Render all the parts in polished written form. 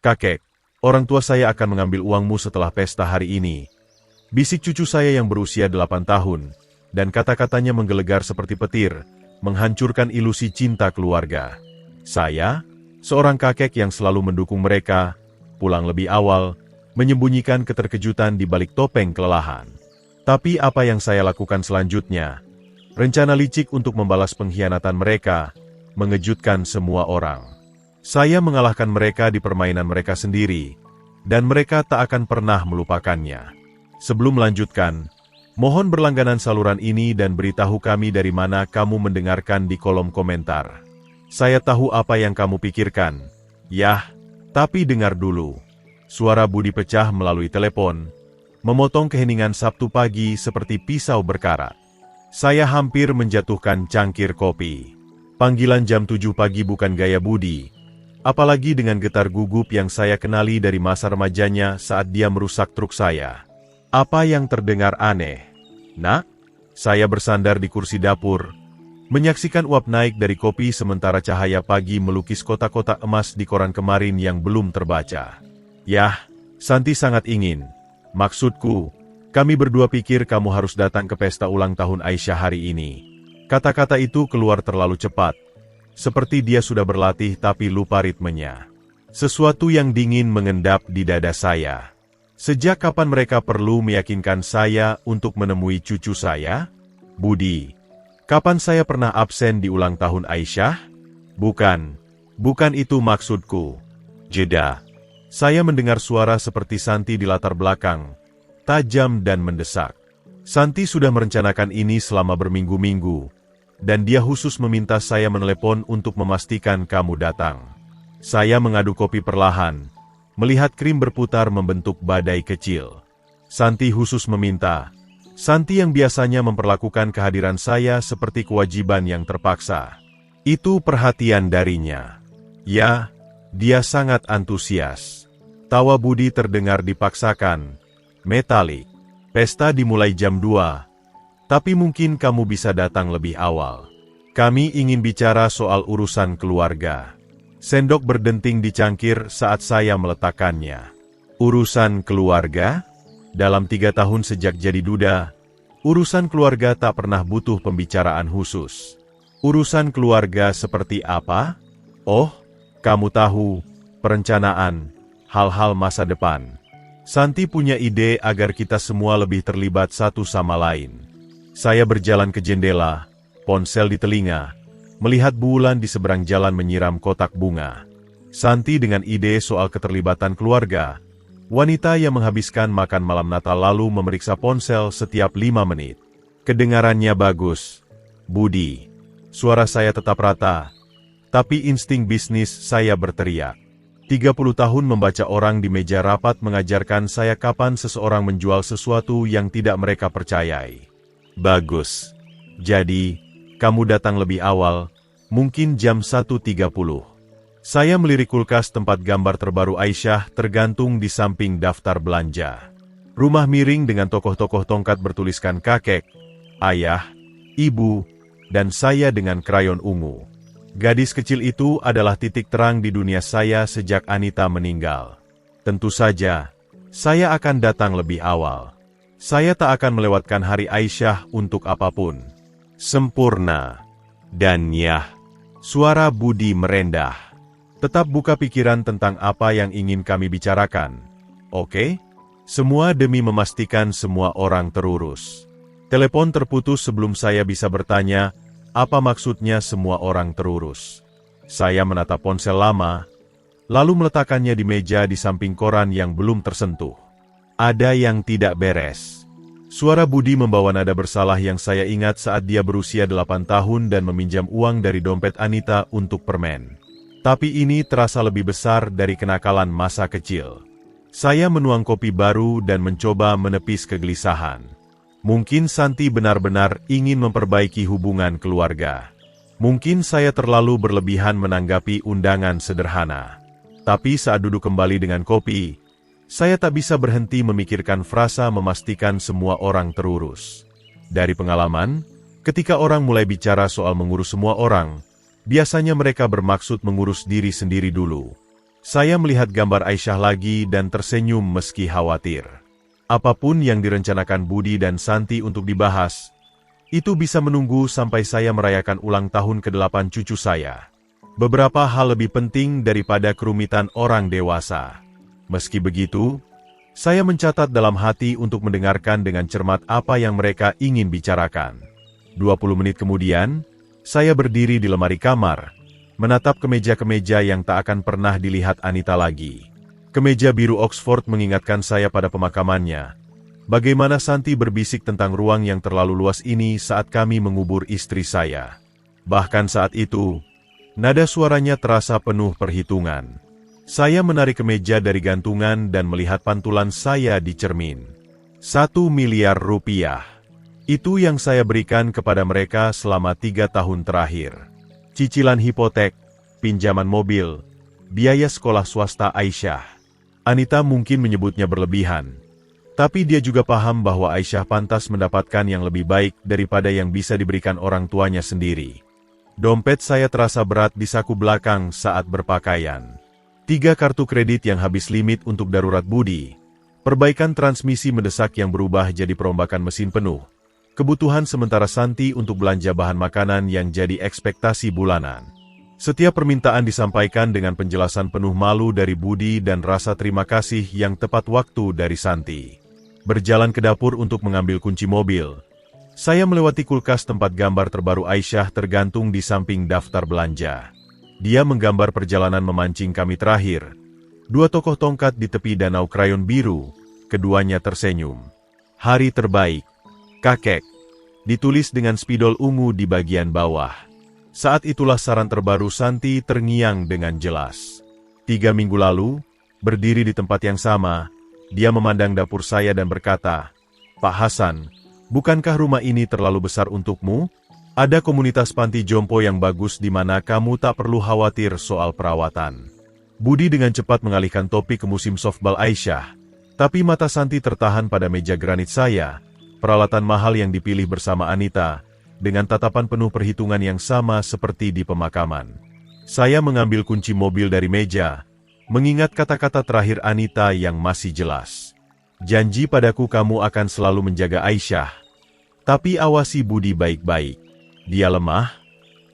Kakek, orang tua saya akan mengambil uangmu setelah pesta hari ini. Bisik cucu saya yang berusia 8 tahun, dan kata-katanya menggelegar seperti petir, menghancurkan ilusi cinta keluarga. Saya, seorang kakek yang selalu mendukung mereka, pulang lebih awal, menyembunyikan keterkejutan di balik topeng kelelahan. Tapi apa yang saya lakukan selanjutnya? Rencana licik untuk membalas pengkhianatan mereka, mengejutkan semua orang. Saya mengalahkan mereka di permainan mereka sendiri, dan mereka tak akan pernah melupakannya. Sebelum melanjutkan, mohon berlangganan saluran ini dan beritahu kami dari mana kamu mendengarkan di kolom komentar. Saya tahu apa yang kamu pikirkan. Yah, tapi dengar dulu. Suara Budi pecah melalui telepon, memotong keheningan Sabtu pagi seperti pisau berkarat. Saya hampir menjatuhkan cangkir kopi. Panggilan jam 7 pagi bukan gaya Budi, apalagi dengan getar gugup yang saya kenali dari masa remajanya saat dia merusak truk saya. Apa yang terdengar aneh? Nak, saya bersandar di kursi dapur, menyaksikan uap naik dari kopi sementara cahaya pagi melukis kotak-kotak emas di koran kemarin yang belum terbaca. Yah, Santi sangat ingin. Maksudku, kami berdua pikir kamu harus datang ke pesta ulang tahun Aisyah hari ini. Kata-kata itu keluar terlalu cepat. Seperti dia sudah berlatih tapi lupa ritmenya. Sesuatu yang dingin mengendap di dada saya. Sejak kapan mereka perlu meyakinkan saya untuk menemui cucu saya? Budi, kapan saya pernah absen di ulang tahun Aisyah? Bukan itu maksudku. Jeda. Saya mendengar suara seperti Santi di latar belakang, tajam dan mendesak. Santi sudah merencanakan ini selama berminggu-minggu, dan dia khusus meminta saya menelepon untuk memastikan kamu datang. Saya mengaduk kopi perlahan, melihat krim berputar membentuk badai kecil. Santi khusus meminta. Santi yang biasanya memperlakukan kehadiran saya seperti kewajiban yang terpaksa. Itu perhatian darinya. Ya, dia sangat antusias. Tawa Budi terdengar dipaksakan, metalik. Pesta dimulai jam 2, tapi mungkin kamu bisa datang lebih awal. Kami ingin bicara soal urusan keluarga. Sendok berdenting di cangkir saat saya meletakkannya. Urusan keluarga? Dalam 3 tahun sejak jadi duda, urusan keluarga tak pernah butuh pembicaraan khusus. Urusan keluarga seperti apa? Oh, kamu tahu, perencanaan, hal-hal masa depan. Santi punya ide agar kita semua lebih terlibat satu sama lain. Saya berjalan ke jendela, ponsel di telinga, melihat bulan di seberang jalan menyiram kotak bunga. Santi dengan ide soal keterlibatan keluarga. Wanita yang menghabiskan makan malam Natal lalu memeriksa ponsel setiap 5 menit. Kedengarannya bagus. Budi. Suara saya tetap rata, tapi insting bisnis saya berteriak. 30 tahun membaca orang di meja rapat mengajarkan saya kapan seseorang menjual sesuatu yang tidak mereka percayai. Bagus. Jadi, kamu datang lebih awal, mungkin jam 1.30. Saya melirik kulkas tempat gambar terbaru Aisyah tergantung di samping daftar belanja. Rumah miring dengan tokoh-tokoh tongkat bertuliskan kakek, ayah, ibu, dan saya dengan krayon ungu. Gadis kecil itu adalah titik terang di dunia saya sejak Anita meninggal. Tentu saja, saya akan datang lebih awal. Saya tak akan melewatkan hari Aisyah untuk apapun. Sempurna. Dan yah, suara Budi merendah. Tetap buka pikiran tentang apa yang ingin kami bicarakan. Oke? Semua demi memastikan semua orang terurus. Telepon terputus sebelum saya bisa bertanya, apa maksudnya semua orang terurus? Saya menatap ponsel lama, lalu meletakkannya di meja di samping koran yang belum tersentuh. Ada yang tidak beres. Suara Budi membawa nada bersalah yang saya ingat saat dia berusia 8 tahun dan meminjam uang dari dompet Anita untuk permen. Tapi ini terasa lebih besar dari kenakalan masa kecil. Saya menuang kopi baru dan mencoba menepis kegelisahan. Mungkin Santi benar-benar ingin memperbaiki hubungan keluarga. Mungkin saya terlalu berlebihan menanggapi undangan sederhana. Tapi saat duduk kembali dengan kopi, saya tak bisa berhenti memikirkan frasa memastikan semua orang terurus. Dari pengalaman, ketika orang mulai bicara soal mengurus semua orang, biasanya mereka bermaksud mengurus diri sendiri dulu. Saya melihat gambar Aisyah lagi dan tersenyum meski khawatir. Apapun yang direncanakan Budi dan Santi untuk dibahas, itu bisa menunggu sampai saya merayakan ulang tahun ke-8 cucu saya. Beberapa hal lebih penting daripada kerumitan orang dewasa. Meski begitu, saya mencatat dalam hati untuk mendengarkan dengan cermat apa yang mereka ingin bicarakan. 20 menit kemudian, saya berdiri di lemari kamar, menatap kemeja-kemeja yang tak akan pernah dilihat Anita lagi. Kemeja biru Oxford mengingatkan saya pada pemakamannya. Bagaimana Santi berbisik tentang ruang yang terlalu luas ini saat kami mengubur istri saya. Bahkan saat itu, nada suaranya terasa penuh perhitungan. Saya menarik kemeja dari gantungan dan melihat pantulan saya di cermin. 1 miliar rupiah. Itu yang saya berikan kepada mereka selama 3 tahun terakhir. Cicilan hipotek, pinjaman mobil, biaya sekolah swasta Aisyah. Anita mungkin menyebutnya berlebihan. Tapi dia juga paham bahwa Aisyah pantas mendapatkan yang lebih baik daripada yang bisa diberikan orang tuanya sendiri. Dompet saya terasa berat di saku belakang saat berpakaian. 3 kartu kredit yang habis limit untuk darurat Budi. Perbaikan transmisi mendesak yang berubah jadi perombakan mesin penuh. Kebutuhan sementara Santi untuk belanja bahan makanan yang jadi ekspektasi bulanan. Setiap permintaan disampaikan dengan penjelasan penuh malu dari Budi dan rasa terima kasih yang tepat waktu dari Santi. Berjalan ke dapur untuk mengambil kunci mobil. Saya melewati kulkas tempat gambar terbaru Aisyah tergantung di samping daftar belanja. Dia menggambar perjalanan memancing kami terakhir. 2 tokoh tongkat di tepi danau krayon biru, keduanya tersenyum. Hari terbaik. Kakek. Ditulis dengan spidol ungu di bagian bawah. Saat itulah saran terbaru Santi terngiang dengan jelas. 3 minggu lalu, berdiri di tempat yang sama, dia memandang dapur saya dan berkata, "Pak Hasan, bukankah rumah ini terlalu besar untukmu? Ada komunitas panti jompo yang bagus di mana kamu tak perlu khawatir soal perawatan." Budi dengan cepat mengalihkan topik ke musim softball Aisyah. Tapi mata Santi tertahan pada meja granit saya, peralatan mahal yang dipilih bersama Anita, dengan tatapan penuh perhitungan yang sama seperti di pemakaman. Saya mengambil kunci mobil dari meja, mengingat kata-kata terakhir Anita yang masih jelas. "Janji padaku kamu akan selalu menjaga Aisyah. Tapi awasi Budi baik-baik. Dia lemah,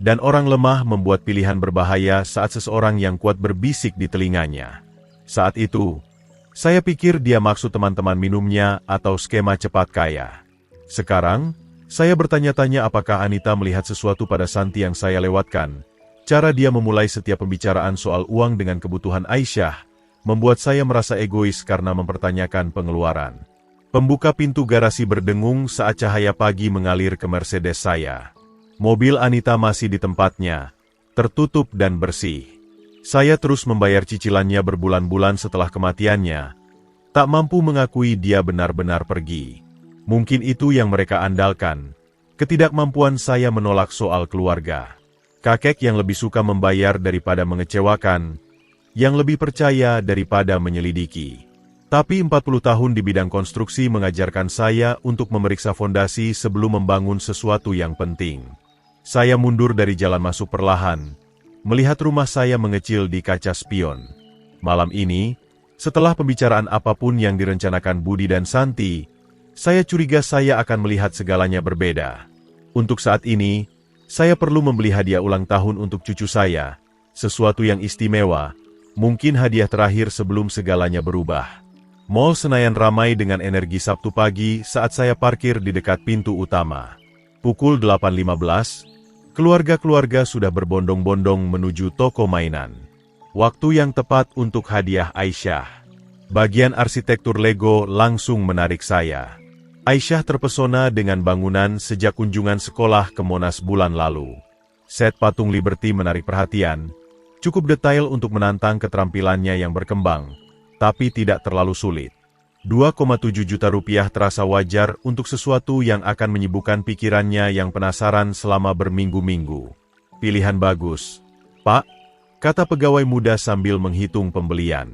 dan orang lemah membuat pilihan berbahaya saat seseorang yang kuat berbisik di telinganya." Saat itu, saya pikir dia maksud teman-teman minumnya atau skema cepat kaya. Sekarang, saya bertanya-tanya apakah Anita melihat sesuatu pada Santi yang saya lewatkan. Cara dia memulai setiap pembicaraan soal uang dengan kebutuhan Aisyah, membuat saya merasa egois karena mempertanyakan pengeluaran. Pembuka pintu garasi berdengung saat cahaya pagi mengalir ke Mercedes saya. Mobil Anita masih di tempatnya, tertutup dan bersih. Saya terus membayar cicilannya berbulan-bulan setelah kematiannya, tak mampu mengakui dia benar-benar pergi. Mungkin itu yang mereka andalkan, ketidakmampuan saya menolak soal keluarga. Kakek yang lebih suka membayar daripada mengecewakan, yang lebih percaya daripada menyelidiki. Tapi 40 tahun di bidang konstruksi mengajarkan saya untuk memeriksa fondasi sebelum membangun sesuatu yang penting. Saya mundur dari jalan masuk perlahan, melihat rumah saya mengecil di kaca spion. Malam ini, setelah pembicaraan apapun yang direncanakan Budi dan Santi, saya curiga saya akan melihat segalanya berbeda. Untuk saat ini, saya perlu membeli hadiah ulang tahun untuk cucu saya, sesuatu yang istimewa, mungkin hadiah terakhir sebelum segalanya berubah. Mall Senayan ramai dengan energi Sabtu pagi saat saya parkir di dekat pintu utama. Pukul 8.15, keluarga-keluarga sudah berbondong-bondong menuju toko mainan. Waktu yang tepat untuk hadiah Aisyah. Bagian arsitektur Lego langsung menarik saya. Aisyah terpesona dengan bangunan sejak kunjungan sekolah ke Monas bulan lalu. Set patung Liberty menarik perhatian, cukup detail untuk menantang keterampilannya yang berkembang, tapi tidak terlalu sulit. 2,7 juta rupiah terasa wajar untuk sesuatu yang akan menyibukkan pikirannya yang penasaran selama berminggu-minggu. Pilihan bagus, Pak, kata pegawai muda sambil menghitung pembelian.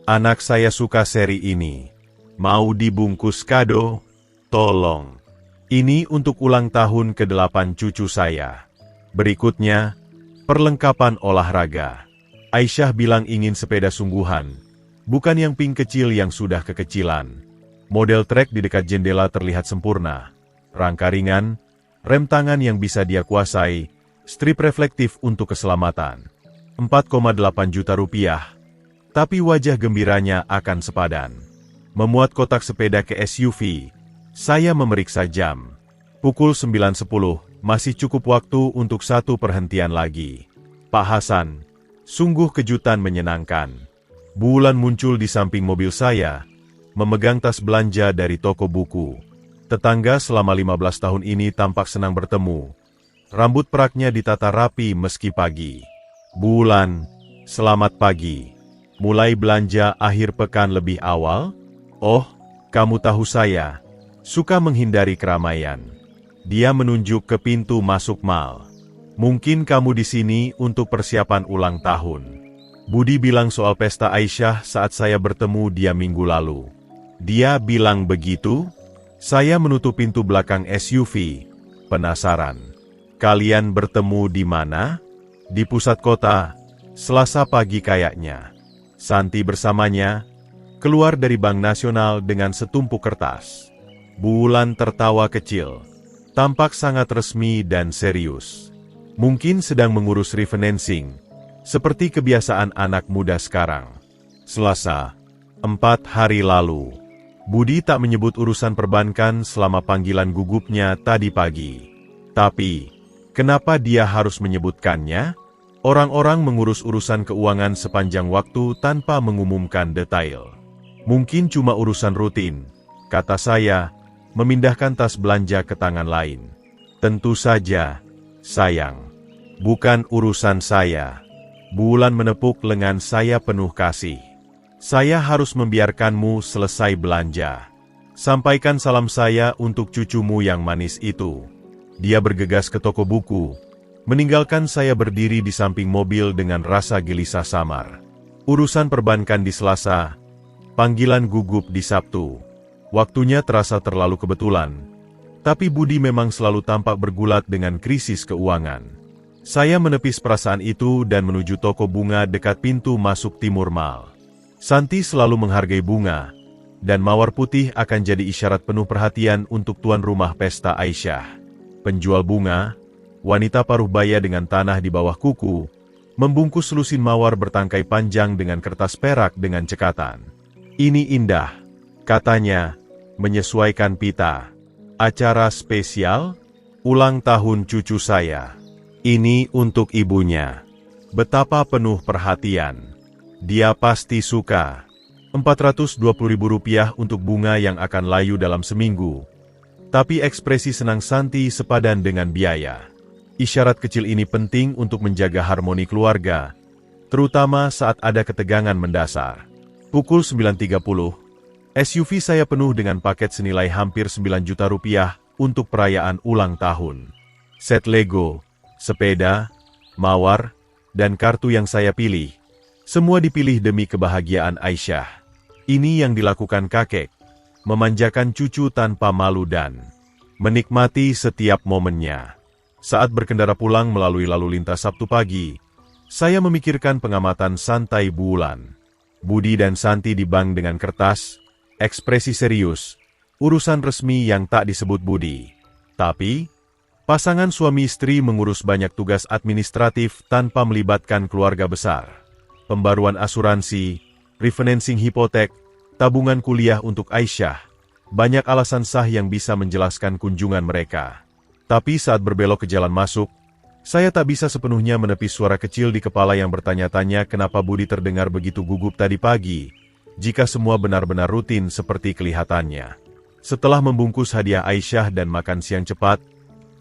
Anak saya suka seri ini. Mau dibungkus kado? Tolong. Ini untuk ulang tahun ke-8 cucu saya. Berikutnya, perlengkapan olahraga. Aisyah bilang ingin sepeda sungguhan, bukan yang pink kecil yang sudah kekecilan. Model trek di dekat jendela terlihat sempurna. Rangka ringan, rem tangan yang bisa dia kuasai, strip reflektif untuk keselamatan. 4,8 juta rupiah. Tapi wajah gembiranya akan sepadan. Memuat kotak sepeda ke SUV, saya memeriksa jam. Pukul 9.10, masih cukup waktu untuk satu perhentian lagi. Pak Hasan, sungguh kejutan menyenangkan. Bulan muncul di samping mobil saya, memegang tas belanja dari toko buku. Tetangga selama 15 tahun ini tampak senang bertemu. Rambut peraknya ditata rapi meski pagi. Bulan, selamat pagi. Mulai belanja akhir pekan lebih awal? Oh, kamu tahu saya suka menghindari keramaian. Dia menunjuk ke pintu masuk mal. Mungkin kamu di sini untuk persiapan ulang tahun. Budi bilang soal pesta Aisyah saat saya bertemu dia minggu lalu. Dia bilang begitu? Saya menutup pintu belakang SUV. Penasaran. Kalian bertemu di mana? Di pusat kota. Selasa pagi kayaknya. Santi bersamanya keluar dari Bank Nasional dengan setumpuk kertas. Bulan tertawa kecil. Tampak sangat resmi dan serius. Mungkin sedang mengurus refinancing, seperti kebiasaan anak muda sekarang. Selasa, 4 hari lalu. Budi tak menyebut urusan perbankan selama panggilan gugupnya tadi pagi. Tapi, kenapa dia harus menyebutkannya? Orang-orang mengurus urusan keuangan sepanjang waktu tanpa mengumumkan detail. Mungkin cuma urusan rutin, kata saya, memindahkan tas belanja ke tangan lain. Tentu saja, sayang. Bukan urusan saya. Bulan menepuk lengan saya penuh kasih. Saya harus membiarkanmu selesai belanja. Sampaikan salam saya untuk cucumu yang manis itu. Dia bergegas ke toko buku, meninggalkan saya berdiri di samping mobil dengan rasa gelisah samar. Urusan perbankan di Selasa, panggilan gugup di Sabtu. Waktunya terasa terlalu kebetulan. Tapi Budi memang selalu tampak bergulat dengan krisis keuangan. Saya menepis perasaan itu dan menuju toko bunga dekat pintu masuk timur mal. Santi selalu menghargai bunga, dan mawar putih akan jadi isyarat penuh perhatian untuk tuan rumah pesta Aisyah. Penjual bunga, wanita paruh baya dengan tanah di bawah kuku, membungkus lusin mawar bertangkai panjang dengan kertas perak dengan cekatan. Ini indah, katanya, menyesuaikan pita. Acara spesial, ulang tahun cucu saya. Ini untuk ibunya. Betapa penuh perhatian. Dia pasti suka. Rp420.000 untuk bunga yang akan layu dalam seminggu. Tapi ekspresi senang Santi sepadan dengan biaya. Isyarat kecil ini penting untuk menjaga harmoni keluarga, terutama saat ada ketegangan mendasar. Pukul 9.30, SUV saya penuh dengan paket senilai hampir Rp9 juta untuk perayaan ulang tahun. Set Lego, sepeda, mawar, dan kartu yang saya pilih. Semua dipilih demi kebahagiaan Aisyah. Ini yang dilakukan kakek, memanjakan cucu tanpa malu dan menikmati setiap momennya. Saat berkendara pulang melalui lalu lintas Sabtu pagi, saya memikirkan pengamatan santai Bulan. Budi dan Santi di bank dengan kertas, ekspresi serius, urusan resmi yang tak disebut Budi. Tapi, pasangan suami istri mengurus banyak tugas administratif tanpa melibatkan keluarga besar. Pembaruan asuransi, refinancing hipotek, tabungan kuliah untuk Aisyah. Banyak alasan sah yang bisa menjelaskan kunjungan mereka. Tapi saat berbelok ke jalan masuk, saya tak bisa sepenuhnya menepis suara kecil di kepala yang bertanya-tanya kenapa Budi terdengar begitu gugup tadi pagi, jika semua benar-benar rutin seperti kelihatannya. Setelah membungkus hadiah Aisyah dan makan siang cepat,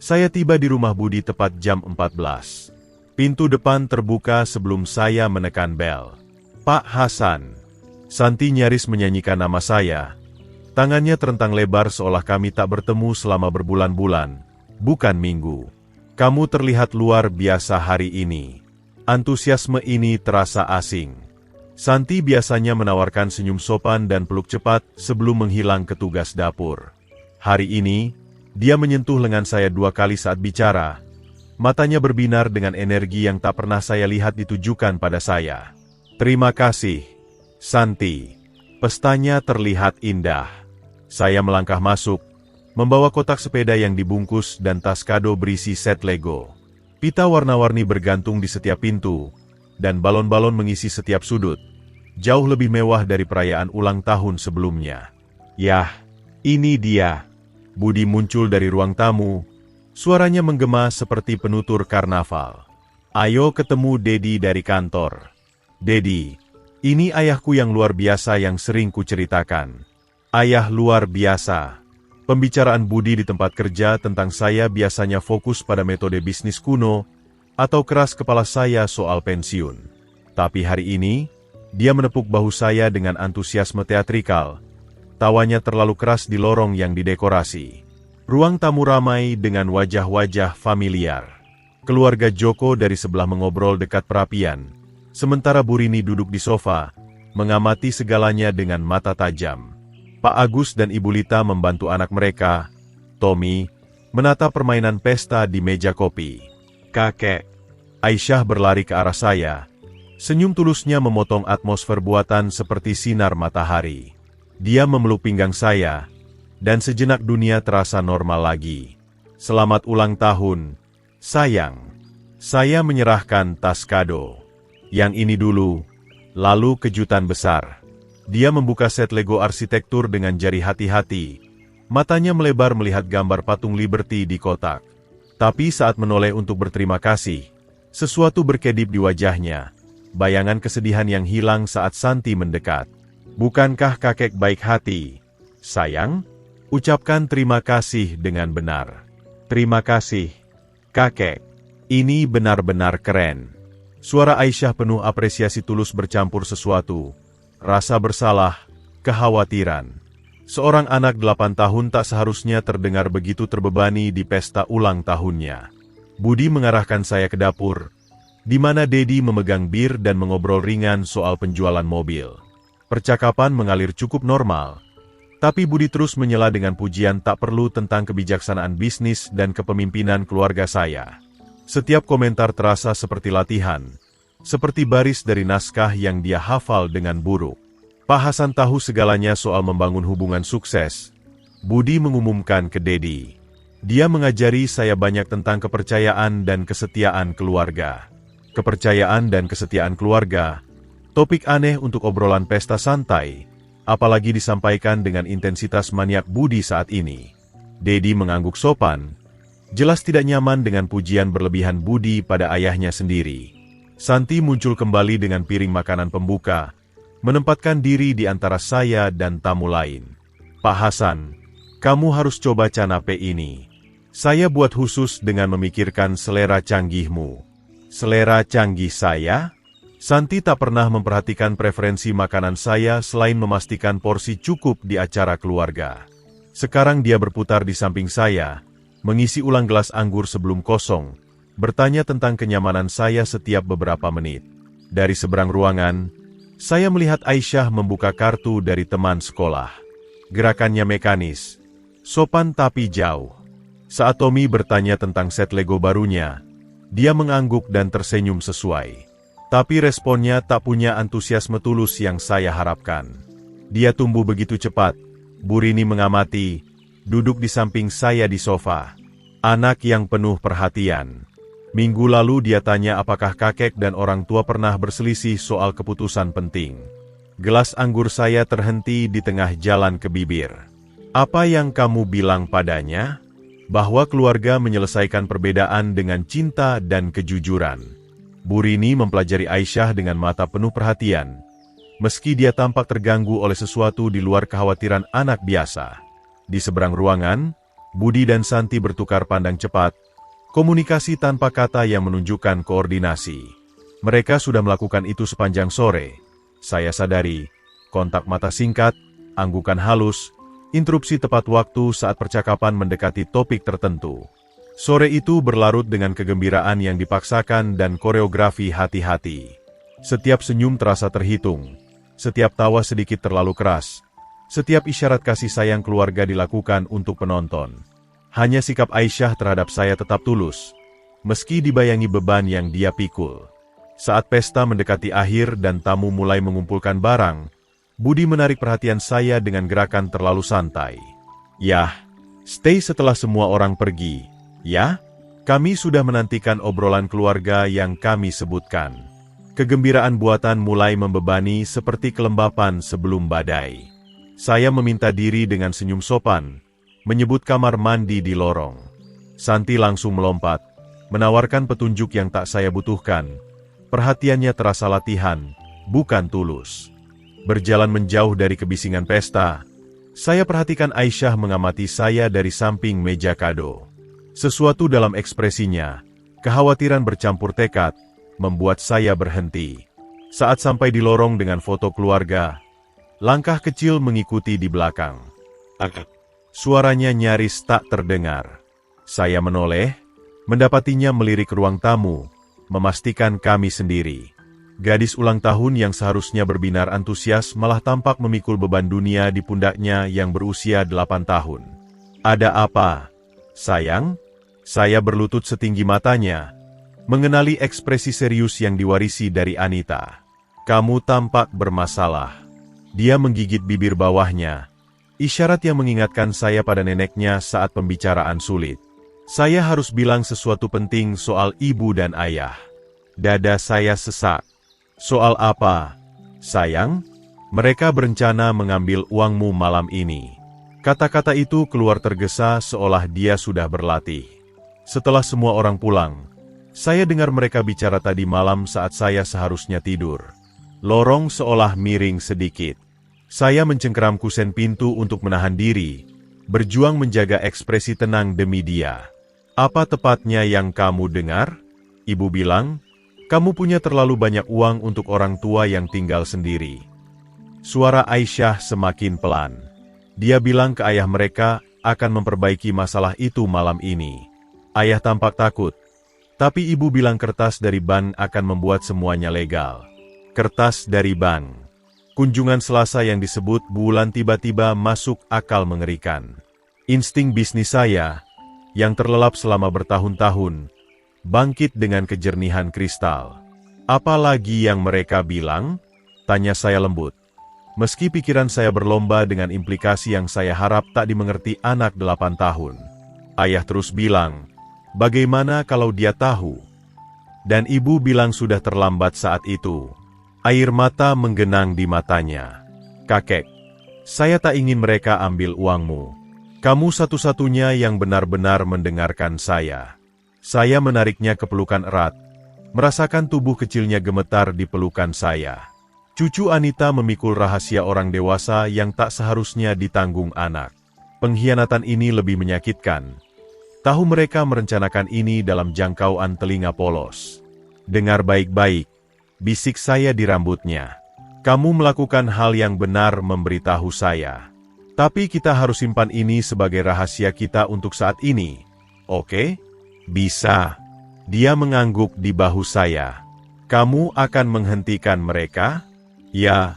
saya tiba di rumah Budi tepat jam 14. Pintu depan terbuka sebelum saya menekan bel. Pak Hasan. Santi nyaris menyanyikan nama saya. Tangannya terentang lebar seolah kami tak bertemu selama berbulan-bulan, bukan minggu. Kamu terlihat luar biasa hari ini. Antusiasme ini terasa asing. Santi biasanya menawarkan senyum sopan dan peluk cepat sebelum menghilang ke tugas dapur. Hari ini, dia menyentuh lengan saya 2 kali saat bicara, Matanya berbinar dengan energi yang tak pernah saya lihat ditujukan pada saya. Terima kasih, Santi. Pestanya terlihat indah. Saya melangkah masuk, membawa kotak sepeda yang dibungkus dan tas kado berisi set Lego. Pita warna-warni bergantung di setiap pintu, dan balon-balon mengisi setiap sudut. Jauh lebih mewah dari perayaan ulang tahun sebelumnya. Yah, ini dia. Budi muncul dari ruang tamu. Suaranya menggema seperti penutur karnaval. Ayo ketemu Dedi dari kantor. Dedi, ini ayahku yang luar biasa yang sering kuceritakan. Ayah luar biasa. Pembicaraan Budi di tempat kerja tentang saya biasanya fokus pada metode bisnis kuno atau keras kepala saya soal pensiun. Tapi hari ini, dia menepuk bahu saya dengan antusiasme teatrikal. Tawanya terlalu keras di lorong yang didekorasi. Ruang tamu ramai dengan wajah-wajah familiar. Keluarga Joko dari sebelah mengobrol dekat perapian, sementara Burini duduk di sofa, mengamati segalanya dengan mata tajam. Pak Agus dan Ibu Lita membantu anak mereka, Tommy, menata permainan pesta di meja kopi. Kakek, Aisyah berlari ke arah saya. Senyum tulusnya memotong atmosfer buatan seperti sinar matahari. Dia memeluk pinggang saya, dan sejenak dunia terasa normal lagi. Selamat ulang tahun, sayang. Saya menyerahkan tas kado. Yang ini dulu, lalu kejutan besar. Dia membuka set Lego arsitektur dengan jari hati-hati. Matanya melebar melihat gambar patung Liberty di kotak. Tapi saat menoleh untuk berterima kasih, sesuatu berkedip di wajahnya. Bayangan kesedihan yang hilang saat Santi mendekat. Bukankah kakek baik hati, sayang? Ucapkan terima kasih dengan benar. Terima kasih, kakek. Ini benar-benar keren. Suara Aisyah penuh apresiasi tulus bercampur sesuatu. Rasa bersalah, kekhawatiran. Seorang anak 8 tahun tak seharusnya terdengar begitu terbebani di pesta ulang tahunnya. Budi mengarahkan saya ke dapur, di mana Dedi memegang bir dan mengobrol ringan soal penjualan mobil. Percakapan mengalir cukup normal. Tapi Budi terus menyela dengan pujian tak perlu tentang kebijaksanaan bisnis dan kepemimpinan keluarga saya. Setiap komentar terasa seperti latihan, seperti baris dari naskah yang dia hafal dengan buruk. Pak Hasan tahu segalanya soal membangun hubungan sukses. Budi mengumumkan ke Dedi. Dia mengajari saya banyak tentang kepercayaan dan kesetiaan keluarga. Kepercayaan dan kesetiaan keluarga, topik aneh untuk obrolan pesta santai, apalagi disampaikan dengan intensitas maniak Budi saat ini. Dedi mengangguk sopan, jelas tidak nyaman dengan pujian berlebihan Budi pada ayahnya sendiri. Santi muncul kembali dengan piring makanan pembuka, menempatkan diri di antara saya dan tamu lain. Pak Hasan, kamu harus coba canape ini. Saya buat khusus dengan memikirkan selera canggihmu. Selera canggih saya? Santi tak pernah memperhatikan preferensi makanan saya selain memastikan porsi cukup di acara keluarga. Sekarang dia berputar di samping saya, mengisi ulang gelas anggur sebelum kosong, bertanya tentang kenyamanan saya setiap beberapa menit. Dari seberang ruangan, saya melihat Aisyah membuka kartu dari teman sekolah. Gerakannya mekanis, sopan tapi jauh. Saat Tommy bertanya tentang set Lego barunya, dia mengangguk dan tersenyum sesuai. Tapi responnya tak punya antusiasme tulus yang saya harapkan. Dia tumbuh begitu cepat. Burini mengamati, duduk di samping saya di sofa. Anak yang penuh perhatian. Minggu lalu dia tanya apakah kakek dan orang tua pernah berselisih soal keputusan penting. Gelas anggur saya terhenti di tengah jalan ke bibir. Apa yang kamu bilang padanya? Bahwa keluarga menyelesaikan perbedaan dengan cinta dan kejujuran. Burini mempelajari Aisyah dengan mata penuh perhatian. Meski dia tampak terganggu oleh sesuatu di luar kekhawatiran anak biasa. Di seberang ruangan, Budi dan Santi bertukar pandang cepat. Komunikasi tanpa kata yang menunjukkan koordinasi. Mereka sudah melakukan itu sepanjang sore. Saya sadari, kontak mata singkat, anggukan halus, interupsi tepat waktu saat percakapan mendekati topik tertentu. Sore itu berlarut dengan kegembiraan yang dipaksakan dan koreografi hati-hati. Setiap senyum terasa terhitung, setiap tawa sedikit terlalu keras, setiap isyarat kasih sayang keluarga dilakukan untuk penonton. Hanya sikap Aisyah terhadap saya tetap tulus. meski dibayangi beban yang dia pikul. Saat pesta mendekati akhir dan tamu mulai mengumpulkan barang, Budi menarik perhatian saya dengan gerakan terlalu santai. "Yah, stay setelah semua orang pergi, ya? Kami sudah menantikan obrolan keluarga yang kami sebutkan." Kegembiraan buatan mulai membebani seperti kelembapan sebelum badai. Saya meminta diri dengan senyum sopan, menyebut kamar mandi di lorong. Santi langsung melompat, menawarkan petunjuk yang tak saya butuhkan. Perhatiannya terasa latihan, bukan tulus. Berjalan menjauh dari kebisingan pesta, saya perhatikan Aisyah mengamati saya dari samping meja kado. Sesuatu dalam ekspresinya, kekhawatiran bercampur tekad, membuat saya berhenti. Saat sampai di lorong dengan foto keluarga, langkah kecil mengikuti di belakang. Suaranya nyaris tak terdengar. Saya menoleh, mendapatinya melirik ruang tamu, memastikan kami sendiri. Gadis ulang tahun yang seharusnya berbinar antusias malah tampak memikul beban dunia di pundaknya yang berusia 8 tahun. "Ada apa, sayang?" Saya berlutut setinggi matanya, mengenali ekspresi serius yang diwarisi dari Anita. "Kamu tampak bermasalah." Dia menggigit bibir bawahnya, isyarat yang mengingatkan saya pada neneknya saat pembicaraan sulit. Saya harus bilang sesuatu penting soal ibu dan ayah. Dada saya sesak. "Soal apa, sayang?" "Mereka berencana mengambil uangmu malam ini." Kata-kata itu keluar tergesa seolah dia sudah berlatih. Setelah semua orang pulang, saya dengar mereka bicara tadi malam saat saya seharusnya tidur. Lorong seolah miring sedikit. Saya mencengkeram kusen pintu untuk menahan diri, berjuang menjaga ekspresi tenang demi dia. "Apa tepatnya yang kamu dengar?" Ibu bilang, "Kamu punya terlalu banyak uang untuk orang tua yang tinggal sendiri." Suara Aisyah semakin pelan. Dia bilang ke ayah mereka akan memperbaiki masalah itu malam ini. Ayah tampak takut, tapi ibu bilang kertas dari bank akan membuat semuanya legal. Kertas dari bank. Kunjungan Selasa yang disebut bulan tiba-tiba masuk akal mengerikan. Insting bisnis saya, yang terlelap selama bertahun-tahun, bangkit dengan kejernihan kristal. "Apa lagi yang mereka bilang?" tanya saya lembut. Meski pikiran saya berlomba dengan implikasi yang saya harap tak dimengerti anak 8 tahun. Ayah terus bilang, "Bagaimana kalau dia tahu?" Dan ibu bilang sudah terlambat saat itu. Air mata menggenang di matanya. "Kakek, saya tak ingin mereka ambil uangmu. Kamu satu-satunya yang benar-benar mendengarkan saya." Saya menariknya ke pelukan erat, merasakan tubuh kecilnya gemetar di pelukan saya. Cucu Anita memikul rahasia orang dewasa yang tak seharusnya ditanggung anak. Pengkhianatan ini lebih menyakitkan. Tahu mereka merencanakan ini dalam jangkauan telinga polos. "Dengar baik-baik," bisik saya di rambutnya. "Kamu melakukan hal yang benar memberitahu saya. Tapi kita harus simpan ini sebagai rahasia kita untuk saat ini. Oke?" "Bisa." Dia mengangguk di bahu saya. "Kamu akan menghentikan mereka?" "Ya,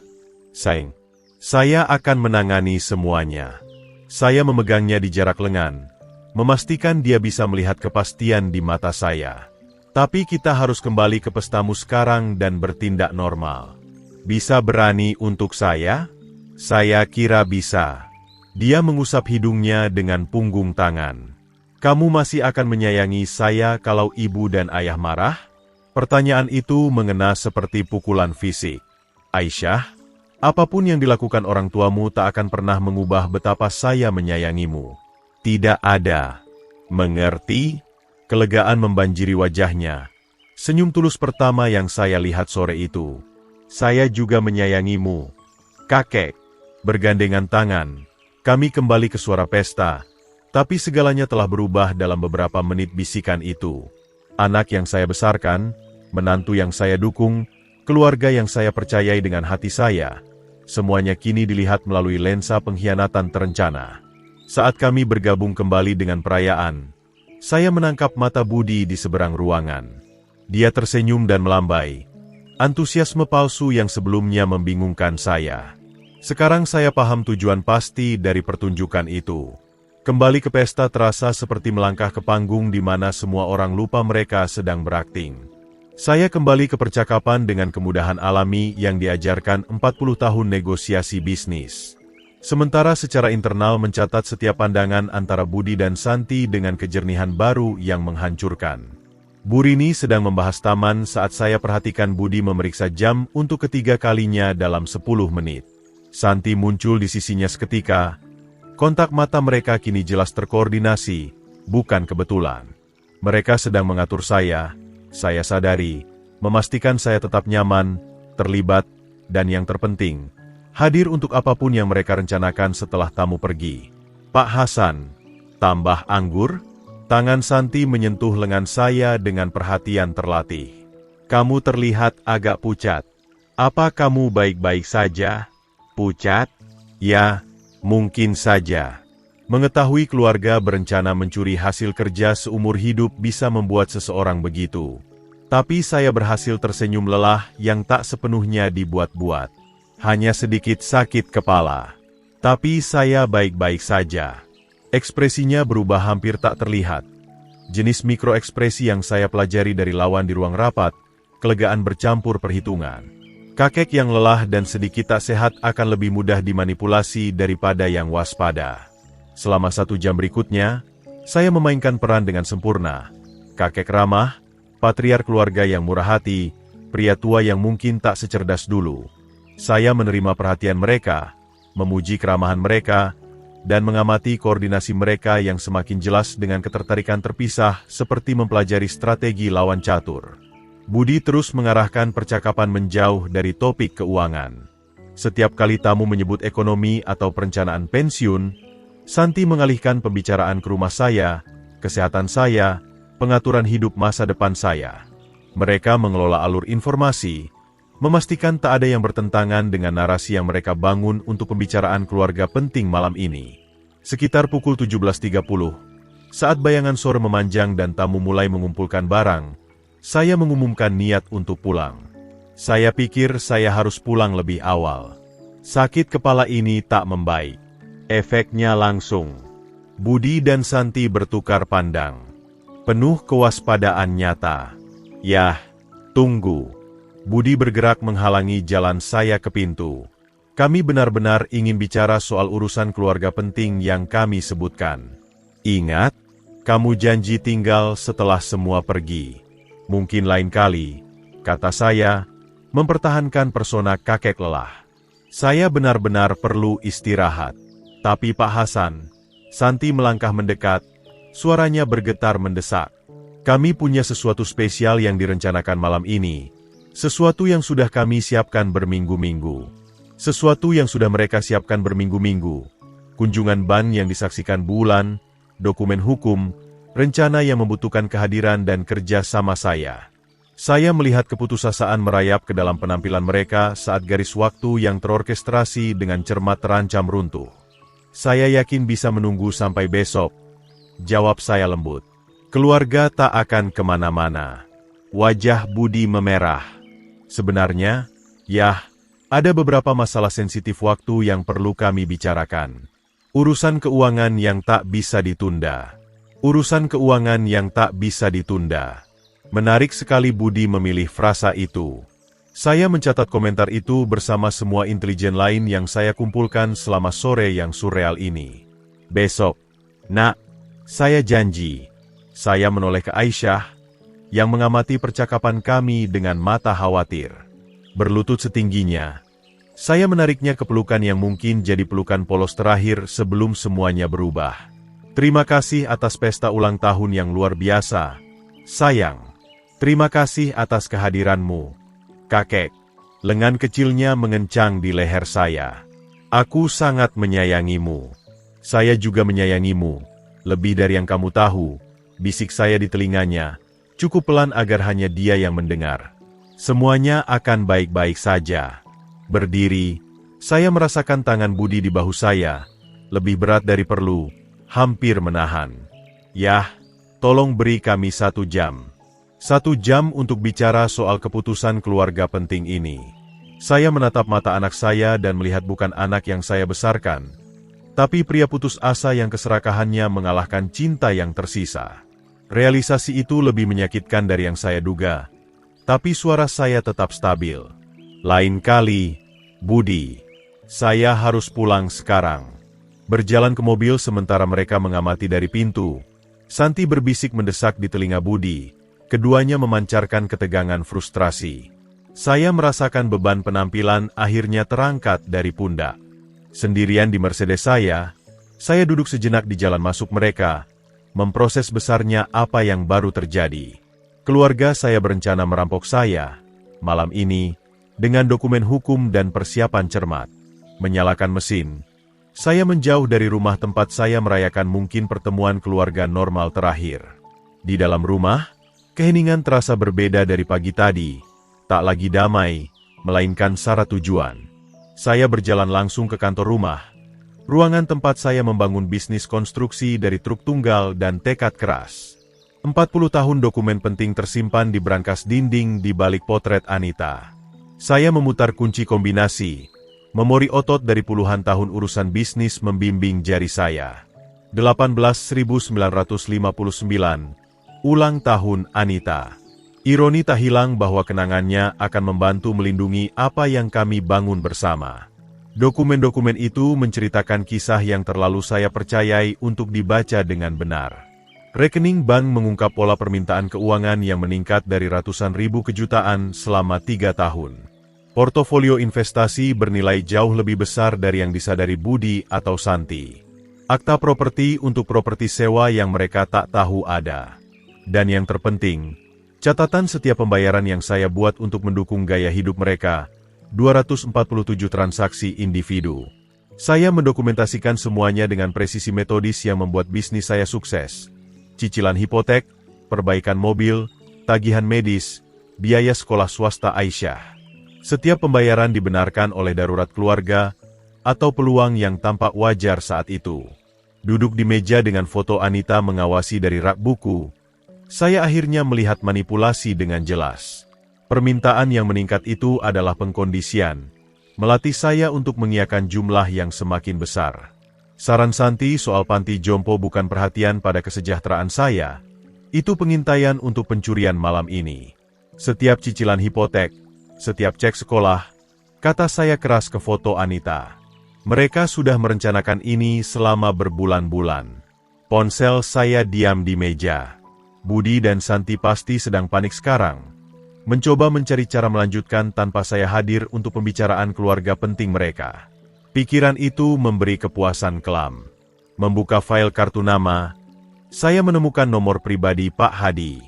sayang. Saya akan menangani semuanya." Saya memegangnya di jarak lengan, memastikan dia bisa melihat kepastian di mata saya. "Tapi kita harus kembali ke pestamu sekarang dan bertindak normal. Bisa berani untuk saya?" "Saya kira bisa." Dia mengusap hidungnya dengan punggung tangan. "Kamu masih akan menyayangi saya kalau ibu dan ayah marah?" Pertanyaan itu mengena seperti pukulan fisik. "Aisyah, apapun yang dilakukan orang tuamu tak akan pernah mengubah betapa saya menyayangimu." "Tidak ada." "Mengerti?" Kelegaan membanjiri wajahnya. Senyum tulus pertama yang saya lihat sore itu. "Saya juga menyayangimu, kakek." Bergandengan tangan, kami kembali ke suara pesta. Tapi segalanya telah berubah dalam beberapa menit bisikan itu. Anak yang saya besarkan, menantu yang saya dukung, keluarga yang saya percayai dengan hati saya, semuanya kini dilihat melalui lensa pengkhianatan terencana. Saat kami bergabung kembali dengan perayaan, saya menangkap mata Budi di seberang ruangan. Dia tersenyum dan melambai. Antusiasme palsu yang sebelumnya membingungkan saya. Sekarang saya paham tujuan pasti dari pertunjukan itu. Kembali ke pesta terasa seperti melangkah ke panggung di mana semua orang lupa mereka sedang berakting. Saya kembali ke percakapan dengan kemudahan alami yang diajarkan 40 tahun negosiasi bisnis. Sementara secara internal mencatat setiap pandangan antara Budi dan Santi dengan kejernihan baru yang menghancurkan. Bu Rini sedang membahas taman saat saya perhatikan Budi memeriksa jam untuk ketiga kalinya dalam 10 menit. Santi muncul di sisinya seketika. Kontak mata mereka kini jelas terkoordinasi, bukan kebetulan. Mereka sedang mengatur saya sadari, memastikan saya tetap nyaman, terlibat, dan yang terpenting, hadir untuk apapun yang mereka rencanakan setelah tamu pergi. Pak Hasan, tambah anggur? Tangan Santi menyentuh lengan saya dengan perhatian terlatih. Kamu terlihat agak pucat. Apa kamu baik-baik saja? Pucat? Ya, mungkin saja. Mengetahui keluarga berencana mencuri hasil kerja seumur hidup bisa membuat seseorang begitu. Tapi saya berhasil tersenyum lelah yang tak sepenuhnya dibuat-buat. Hanya sedikit sakit kepala. Tapi saya baik-baik saja. Ekspresinya berubah hampir tak terlihat. Jenis mikroekspresi yang saya pelajari dari lawan di ruang rapat, kelegaan bercampur perhitungan. Kakek yang lelah dan sedikit tak sehat akan lebih mudah dimanipulasi daripada yang waspada. Selama 1 jam berikutnya, saya memainkan peran dengan sempurna. Kakek ramah, patriark keluarga yang murah hati, pria tua yang mungkin tak secerdas dulu. Saya menerima perhatian mereka, memuji keramahan mereka, dan mengamati koordinasi mereka yang semakin jelas dengan ketertarikan terpisah seperti mempelajari strategi lawan catur. Budi terus mengarahkan percakapan menjauh dari topik keuangan. Setiap kali tamu menyebut ekonomi atau perencanaan pensiun, Santi mengalihkan pembicaraan ke rumah saya, kesehatan saya, pengaturan hidup masa depan saya. Mereka mengelola alur informasi, memastikan tak ada yang bertentangan dengan narasi yang mereka bangun untuk pembicaraan keluarga penting malam ini. Sekitar pukul 17.30, saat bayangan sore memanjang dan tamu mulai mengumpulkan barang, saya mengumumkan niat untuk pulang. Saya pikir saya harus pulang lebih awal. Sakit kepala ini tak membaik. Efeknya langsung. Budi dan Santi bertukar pandang. Penuh kewaspadaan nyata. Yah, tunggu. Budi bergerak menghalangi jalan saya ke pintu. Kami benar-benar ingin bicara soal urusan keluarga penting yang kami sebutkan. Ingat, kamu janji tinggal setelah semua pergi. Mungkin lain kali, kata saya, mempertahankan persona kakek lelah. Saya benar-benar perlu istirahat. Tapi Pak Hasan, Santi melangkah mendekat, suaranya bergetar mendesak. Kami punya sesuatu spesial yang direncanakan malam ini. Sesuatu yang sudah kami siapkan berminggu-minggu. Sesuatu yang sudah mereka siapkan berminggu-minggu. Kunjungan ban yang disaksikan bulan, dokumen hukum, rencana yang membutuhkan kehadiran dan kerja sama saya. Saya melihat keputusasaan merayap ke dalam penampilan mereka saat garis waktu yang terorkestrasi dengan cermat terancam runtuh. Saya yakin bisa menunggu sampai besok. Jawab saya lembut. Keluarga tak akan kemana-mana. Wajah Budi memerah. Sebenarnya, ada beberapa masalah sensitif waktu yang perlu kami bicarakan. Urusan keuangan yang tak bisa ditunda. Urusan keuangan yang tak bisa ditunda. Menarik sekali Budi memilih frasa itu. Saya mencatat komentar itu bersama semua intelijen lain yang saya kumpulkan selama sore yang surreal ini. Besok, Nak, saya janji. Saya menoleh ke Aisyah, yang mengamati percakapan kami dengan mata khawatir. Berlutut setingginya, saya menariknya ke pelukan yang mungkin jadi pelukan polos terakhir sebelum semuanya berubah. Terima kasih atas pesta ulang tahun yang luar biasa, sayang. Terima kasih atas kehadiranmu, kakek. Lengan kecilnya mengencang di leher saya. Aku sangat menyayangimu. Saya juga menyayangimu, lebih dari yang kamu tahu, bisik saya di telinganya. Cukup pelan agar hanya dia yang mendengar. Semuanya akan baik-baik saja. Berdiri, saya merasakan tangan Budi di bahu saya, lebih berat dari perlu, hampir menahan. Yah, tolong beri kami 1 jam. 1 jam untuk bicara soal keputusan keluarga penting ini. Saya menatap mata anak saya dan melihat bukan anak yang saya besarkan, Tapi pria putus asa yang keserakahannya mengalahkan cinta yang tersisa. Realisasi itu lebih menyakitkan dari yang saya duga. Tapi suara saya tetap stabil. Lain kali, Budi. Saya harus pulang sekarang. Berjalan ke mobil sementara mereka mengamati dari pintu. Santi berbisik mendesak di telinga Budi. Keduanya memancarkan ketegangan frustrasi. Saya merasakan beban penampilan akhirnya terangkat dari pundak. Sendirian di Mercedes saya duduk sejenak di jalan masuk mereka, memproses besarnya apa yang baru terjadi. Keluarga saya berencana merampok saya, malam ini, dengan dokumen hukum dan persiapan cermat. Menyalakan mesin, saya menjauh dari rumah tempat saya merayakan mungkin pertemuan keluarga normal terakhir. Di dalam rumah, keheningan terasa berbeda dari pagi tadi, tak lagi damai, melainkan syarat tujuan. Saya berjalan langsung ke kantor rumah, ruangan tempat saya membangun bisnis konstruksi dari truk tunggal dan tekad keras. 40 tahun dokumen penting tersimpan di brankas dinding di balik potret Anita. Saya memutar kunci kombinasi, memori otot dari puluhan tahun urusan bisnis membimbing jari saya. 18.959, ulang tahun Anita. Ironi tak hilang bahwa kenangannya akan membantu melindungi apa yang kami bangun bersama. Dokumen-dokumen itu menceritakan kisah yang terlalu saya percayai untuk dibaca dengan benar. Rekening bank mengungkap pola permintaan keuangan yang meningkat dari ratusan ribu ke jutaan selama 3 tahun. Portofolio investasi bernilai jauh lebih besar dari yang disadari Budi atau Santi. Akta properti untuk properti sewa yang mereka tak tahu ada. Dan yang terpenting, catatan setiap pembayaran yang saya buat untuk mendukung gaya hidup mereka, 247 transaksi individu. Saya mendokumentasikan semuanya dengan presisi metodis yang membuat bisnis saya sukses. Cicilan hipotek, perbaikan mobil, tagihan medis, biaya sekolah swasta Aisyah. Setiap pembayaran dibenarkan oleh darurat keluarga atau peluang yang tampak wajar saat itu. Duduk di meja dengan foto Anita mengawasi dari rak buku, saya akhirnya melihat manipulasi dengan jelas. Permintaan yang meningkat itu adalah pengkondisian, melatih saya untuk mengiyakan jumlah yang semakin besar. Saran Santi soal panti jompo bukan perhatian pada kesejahteraan saya, itu pengintaian untuk pencurian malam ini. Setiap cicilan hipotek, setiap cek sekolah, kata saya keras ke foto Anita. Mereka sudah merencanakan ini selama berbulan-bulan. Ponsel saya diam di meja. Budi dan Santi pasti sedang panik sekarang. Mencoba mencari cara melanjutkan tanpa saya hadir untuk pembicaraan keluarga penting mereka. Pikiran itu memberi kepuasan kelam. Membuka file kartu nama, saya menemukan nomor pribadi Pak Hadi.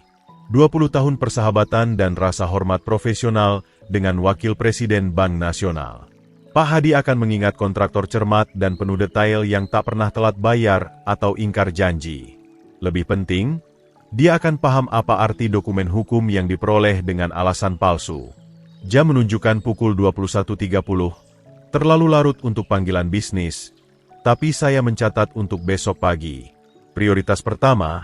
20 tahun persahabatan dan rasa hormat profesional dengan Wakil Presiden Bank Nasional. Pak Hadi akan mengingat kontraktor cermat dan penuh detail yang tak pernah telat bayar atau ingkar janji. Lebih penting, dia akan paham apa arti dokumen hukum yang diperoleh dengan alasan palsu. Jam menunjukkan pukul 21.30. Terlalu larut untuk panggilan bisnis, tapi saya mencatat untuk besok pagi. Prioritas pertama,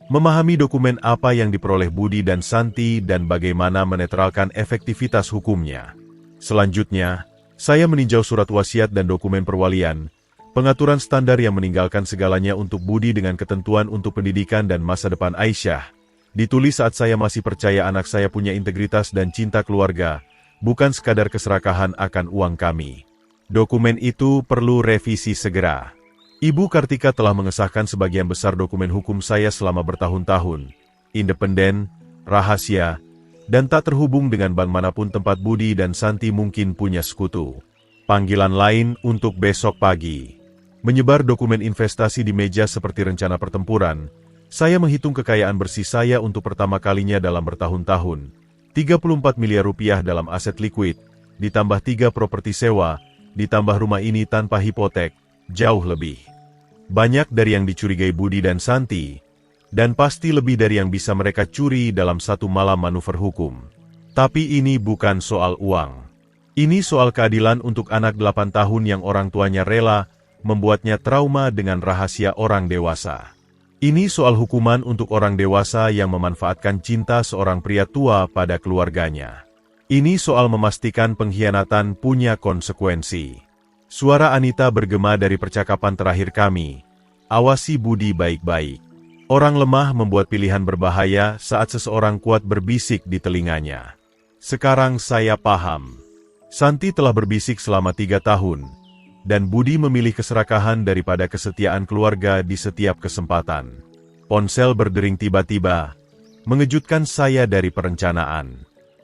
memahami dokumen apa yang diperoleh Budi dan Santi dan bagaimana menetralkan efektivitas hukumnya. Selanjutnya, saya meninjau surat wasiat dan dokumen perwalian, pengaturan standar yang meninggalkan segalanya untuk Budi dengan ketentuan untuk pendidikan dan masa depan Aisyah. Ditulis saat saya masih percaya anak saya punya integritas dan cinta keluarga, bukan sekadar keserakahan akan uang kami. Dokumen itu perlu revisi segera. Ibu Kartika telah mengesahkan sebagian besar dokumen hukum saya selama bertahun-tahun. Independen, rahasia, dan tak terhubung dengan bank manapun tempat Budi dan Santi mungkin punya sekutu. Panggilan lain untuk besok pagi. Menyebar dokumen investasi di meja seperti rencana pertempuran, saya menghitung kekayaan bersih saya untuk pertama kalinya dalam bertahun-tahun. 34 miliar rupiah dalam aset likuid, ditambah 3 properti sewa, ditambah rumah ini tanpa hipotek, jauh lebih banyak dari yang dicurigai Budi dan Santi, dan pasti lebih dari yang bisa mereka curi dalam satu malam manuver hukum. Tapi ini bukan soal uang. Ini soal keadilan untuk anak 8 tahun yang orang tuanya rela membuatnya trauma dengan rahasia orang dewasa. Ini soal hukuman untuk orang dewasa yang memanfaatkan cinta seorang pria tua pada keluarganya. Ini soal memastikan pengkhianatan punya konsekuensi. Suara Anita bergema dari percakapan terakhir kami. Awasi Budi baik-baik. Orang lemah membuat pilihan berbahaya saat seseorang kuat berbisik di telinganya. Sekarang saya paham. Santi telah berbisik selama 3 tahun. Dan Budi memilih keserakahan daripada kesetiaan keluarga di setiap kesempatan. Ponsel berdering tiba-tiba, mengejutkan saya dari perencanaan.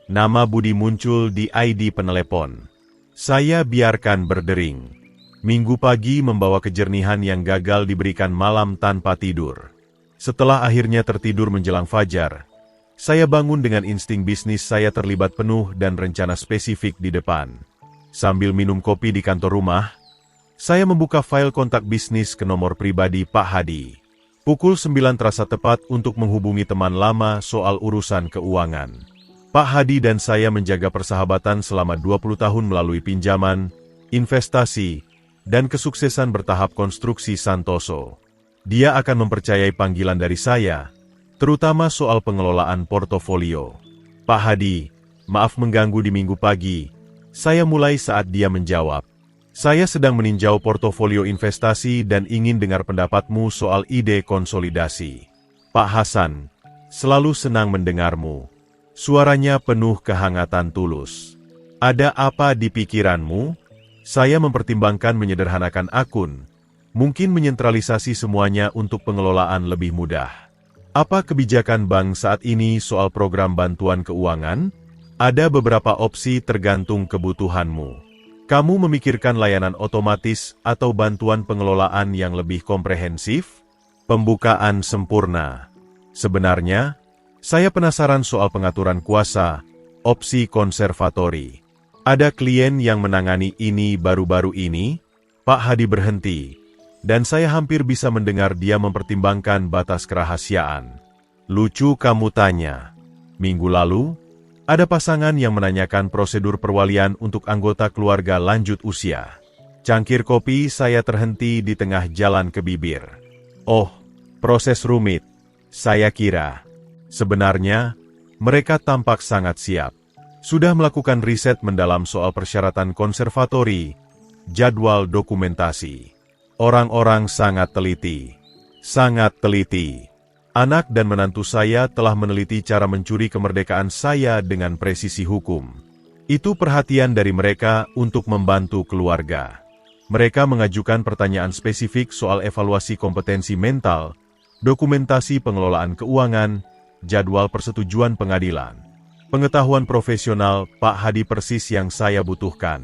Nama Budi muncul di ID penelepon. Saya biarkan berdering. Minggu pagi membawa kejernihan yang gagal diberikan malam tanpa tidur. Setelah akhirnya tertidur menjelang fajar, saya bangun dengan insting bisnis saya terlibat penuh dan rencana spesifik di depan. Sambil minum kopi di kantor rumah, saya membuka file kontak bisnis ke nomor pribadi Pak Hadi. Pukul 9 terasa tepat untuk menghubungi teman lama soal urusan keuangan. Pak Hadi dan saya menjaga persahabatan selama 20 tahun melalui pinjaman, investasi, dan kesuksesan bertahap konstruksi Santoso. Dia akan mempercayai panggilan dari saya, terutama soal pengelolaan portofolio. Pak Hadi, maaf mengganggu di minggu pagi. Saya mulai saat dia menjawab. Saya sedang meninjau portofolio investasi dan ingin dengar pendapatmu soal ide konsolidasi. Pak Hasan, selalu senang mendengarmu. Suaranya penuh kehangatan tulus. Ada apa di pikiranmu? Saya mempertimbangkan menyederhanakan akun. Mungkin menyentralisasi semuanya untuk pengelolaan lebih mudah. Apa kebijakan bank saat ini soal program bantuan keuangan? Ada beberapa opsi tergantung kebutuhanmu. Kamu memikirkan layanan otomatis atau bantuan pengelolaan yang lebih komprehensif? Pembukaan sempurna. Sebenarnya, saya penasaran soal pengaturan kuasa, opsi konservatori. Ada klien yang menangani ini baru-baru ini? Pak Hadi berhenti, dan saya hampir bisa mendengar dia mempertimbangkan batas kerahasiaan. Lucu kamu tanya. Minggu lalu, ada pasangan yang menanyakan prosedur perwalian untuk anggota keluarga lanjut usia. Cangkir kopi saya terhenti di tengah jalan ke bibir. Oh, proses rumit. Saya kira. Sebenarnya, mereka tampak sangat siap. Sudah melakukan riset mendalam soal persyaratan konservatori, jadwal dokumentasi. Orang-orang sangat teliti. Sangat teliti. Anak dan menantu saya telah meneliti cara mencuri kemerdekaan saya dengan presisi hukum. Itu perhatian dari mereka untuk membantu keluarga. Mereka mengajukan pertanyaan spesifik soal evaluasi kompetensi mental, dokumentasi pengelolaan keuangan, jadwal persetujuan pengadilan. Pengetahuan profesional Pak Hadi persis yang saya butuhkan.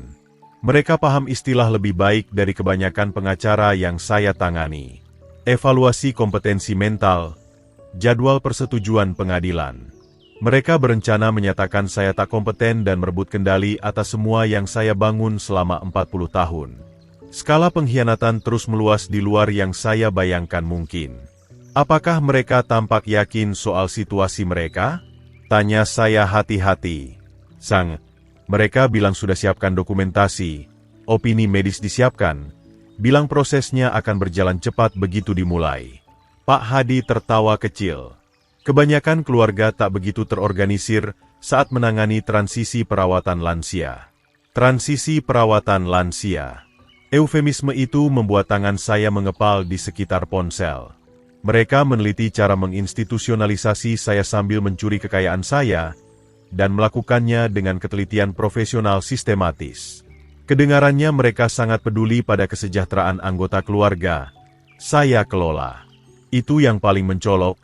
Mereka paham istilah lebih baik dari kebanyakan pengacara yang saya tangani. Evaluasi kompetensi mental, jadwal persetujuan pengadilan. Mereka berencana menyatakan saya tak kompeten dan merebut kendali atas semua yang saya bangun selama 40 tahun. Skala pengkhianatan terus meluas di luar yang saya bayangkan mungkin. Apakah mereka tampak yakin soal situasi mereka? Tanya saya hati-hati. Mereka bilang sudah siapkan dokumentasi, opini medis disiapkan, bilang prosesnya akan berjalan cepat begitu dimulai. Pak Hadi tertawa kecil. Kebanyakan keluarga tak begitu terorganisir saat menangani transisi perawatan lansia. Transisi perawatan lansia. Eufemisme itu membuat tangan saya mengepal di sekitar ponsel. Mereka meneliti cara menginstitusionalisasi saya sambil mencuri kekayaan saya, dan melakukannya dengan ketelitian profesional sistematis. Kedengarannya mereka sangat peduli pada kesejahteraan anggota keluarga. Saya kelola. Itu yang paling mencolok,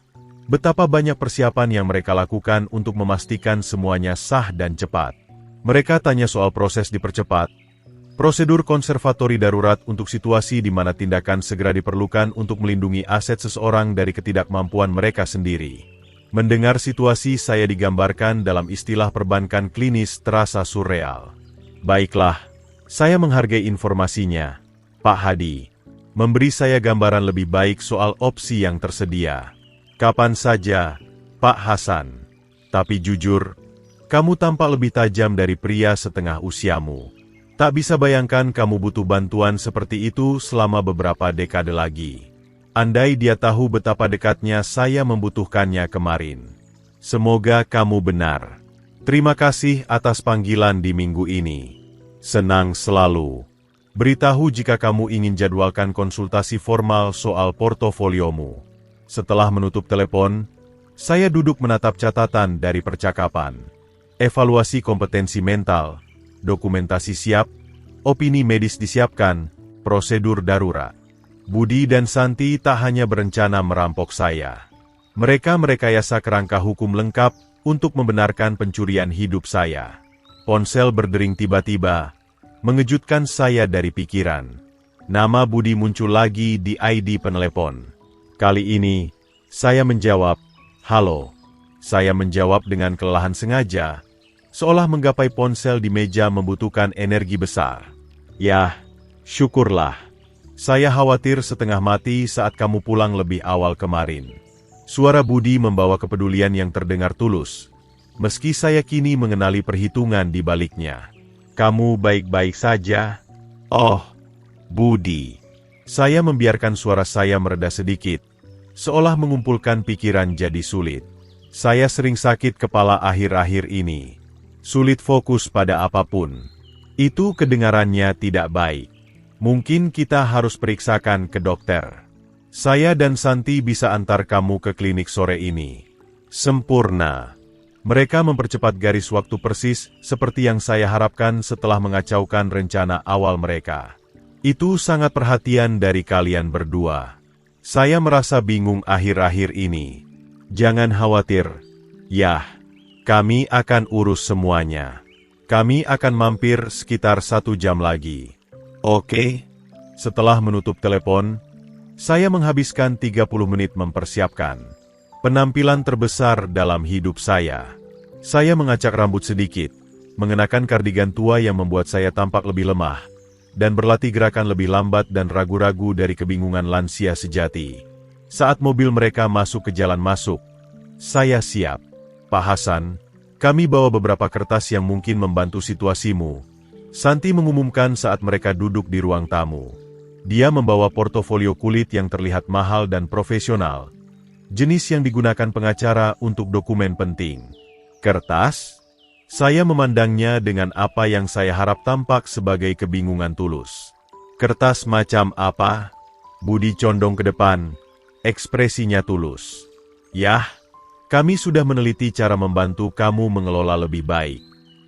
betapa banyak persiapan yang mereka lakukan untuk memastikan semuanya sah dan cepat. Mereka tanya soal proses dipercepat, prosedur konservatori darurat untuk situasi di mana tindakan segera diperlukan untuk melindungi aset seseorang dari ketidakmampuan mereka sendiri. Mendengar situasi saya digambarkan dalam istilah perbankan klinis terasa surreal. Baiklah, saya menghargai informasinya, Pak Hadi. Memberi saya gambaran lebih baik soal opsi yang tersedia. Kapan saja, Pak Hasan. Tapi jujur, kamu tampak lebih tajam dari pria setengah usiamu. Tak bisa bayangkan kamu butuh bantuan seperti itu selama beberapa dekade lagi. Andai dia tahu betapa dekatnya saya membutuhkannya kemarin. Semoga kamu benar. Terima kasih atas panggilan di minggu ini. Senang selalu. Beritahu jika kamu ingin jadwalkan konsultasi formal soal portofoliomu. Setelah menutup telepon, saya duduk menatap catatan dari percakapan. Evaluasi kompetensi mental, dokumentasi siap, opini medis disiapkan, prosedur darurat. Budi dan Santi tak hanya berencana merampok saya. Mereka merekayasa kerangka hukum lengkap untuk membenarkan pencurian hidup saya. Ponsel berdering tiba-tiba, mengejutkan saya dari pikiran. Nama Budi muncul lagi di ID penelepon. Kali ini, saya menjawab, "Halo." Saya menjawab dengan kelelahan sengaja, seolah menggapai ponsel di meja membutuhkan energi besar. "Yah, syukurlah. Saya khawatir setengah mati saat kamu pulang lebih awal kemarin." Suara Budi membawa kepedulian yang terdengar tulus, meski saya kini mengenali perhitungan di baliknya. "Kamu baik-baik saja?" "Oh, Budi." Saya membiarkan suara saya mereda sedikit, seolah mengumpulkan pikiran jadi sulit. Saya sering sakit kepala akhir-akhir ini. Sulit fokus pada apapun. Itu kedengarannya tidak baik. Mungkin kita harus periksakan ke dokter. Saya dan Santi bisa antar kamu ke klinik sore ini. Sempurna. Mereka mempercepat garis waktu persis seperti yang saya harapkan setelah mengacaukan rencana awal mereka. Itu sangat perhatian dari kalian berdua. Saya merasa bingung akhir-akhir ini. Jangan khawatir. Yah, kami akan urus semuanya. Kami akan mampir sekitar 1 jam lagi. Oke. Setelah menutup telepon, saya menghabiskan 30 menit mempersiapkan penampilan terbesar dalam hidup saya. Saya mengacak rambut sedikit, mengenakan kardigan tua yang membuat saya tampak lebih lemah, dan berlatih gerakan lebih lambat dan ragu-ragu dari kebingungan lansia sejati. Saat mobil mereka masuk ke jalan masuk, saya siap. "Pak Hasan, kami bawa beberapa kertas yang mungkin membantu situasimu," Santi mengumumkan saat mereka duduk di ruang tamu. Dia membawa portofolio kulit yang terlihat mahal dan profesional, jenis yang digunakan pengacara untuk dokumen penting. "Kertas?" Saya memandangnya dengan apa yang saya harap tampak sebagai kebingungan tulus. "Kertas macam apa?" Budi condong ke depan, ekspresinya tulus. "Yah, kami sudah meneliti cara membantu kamu mengelola lebih baik.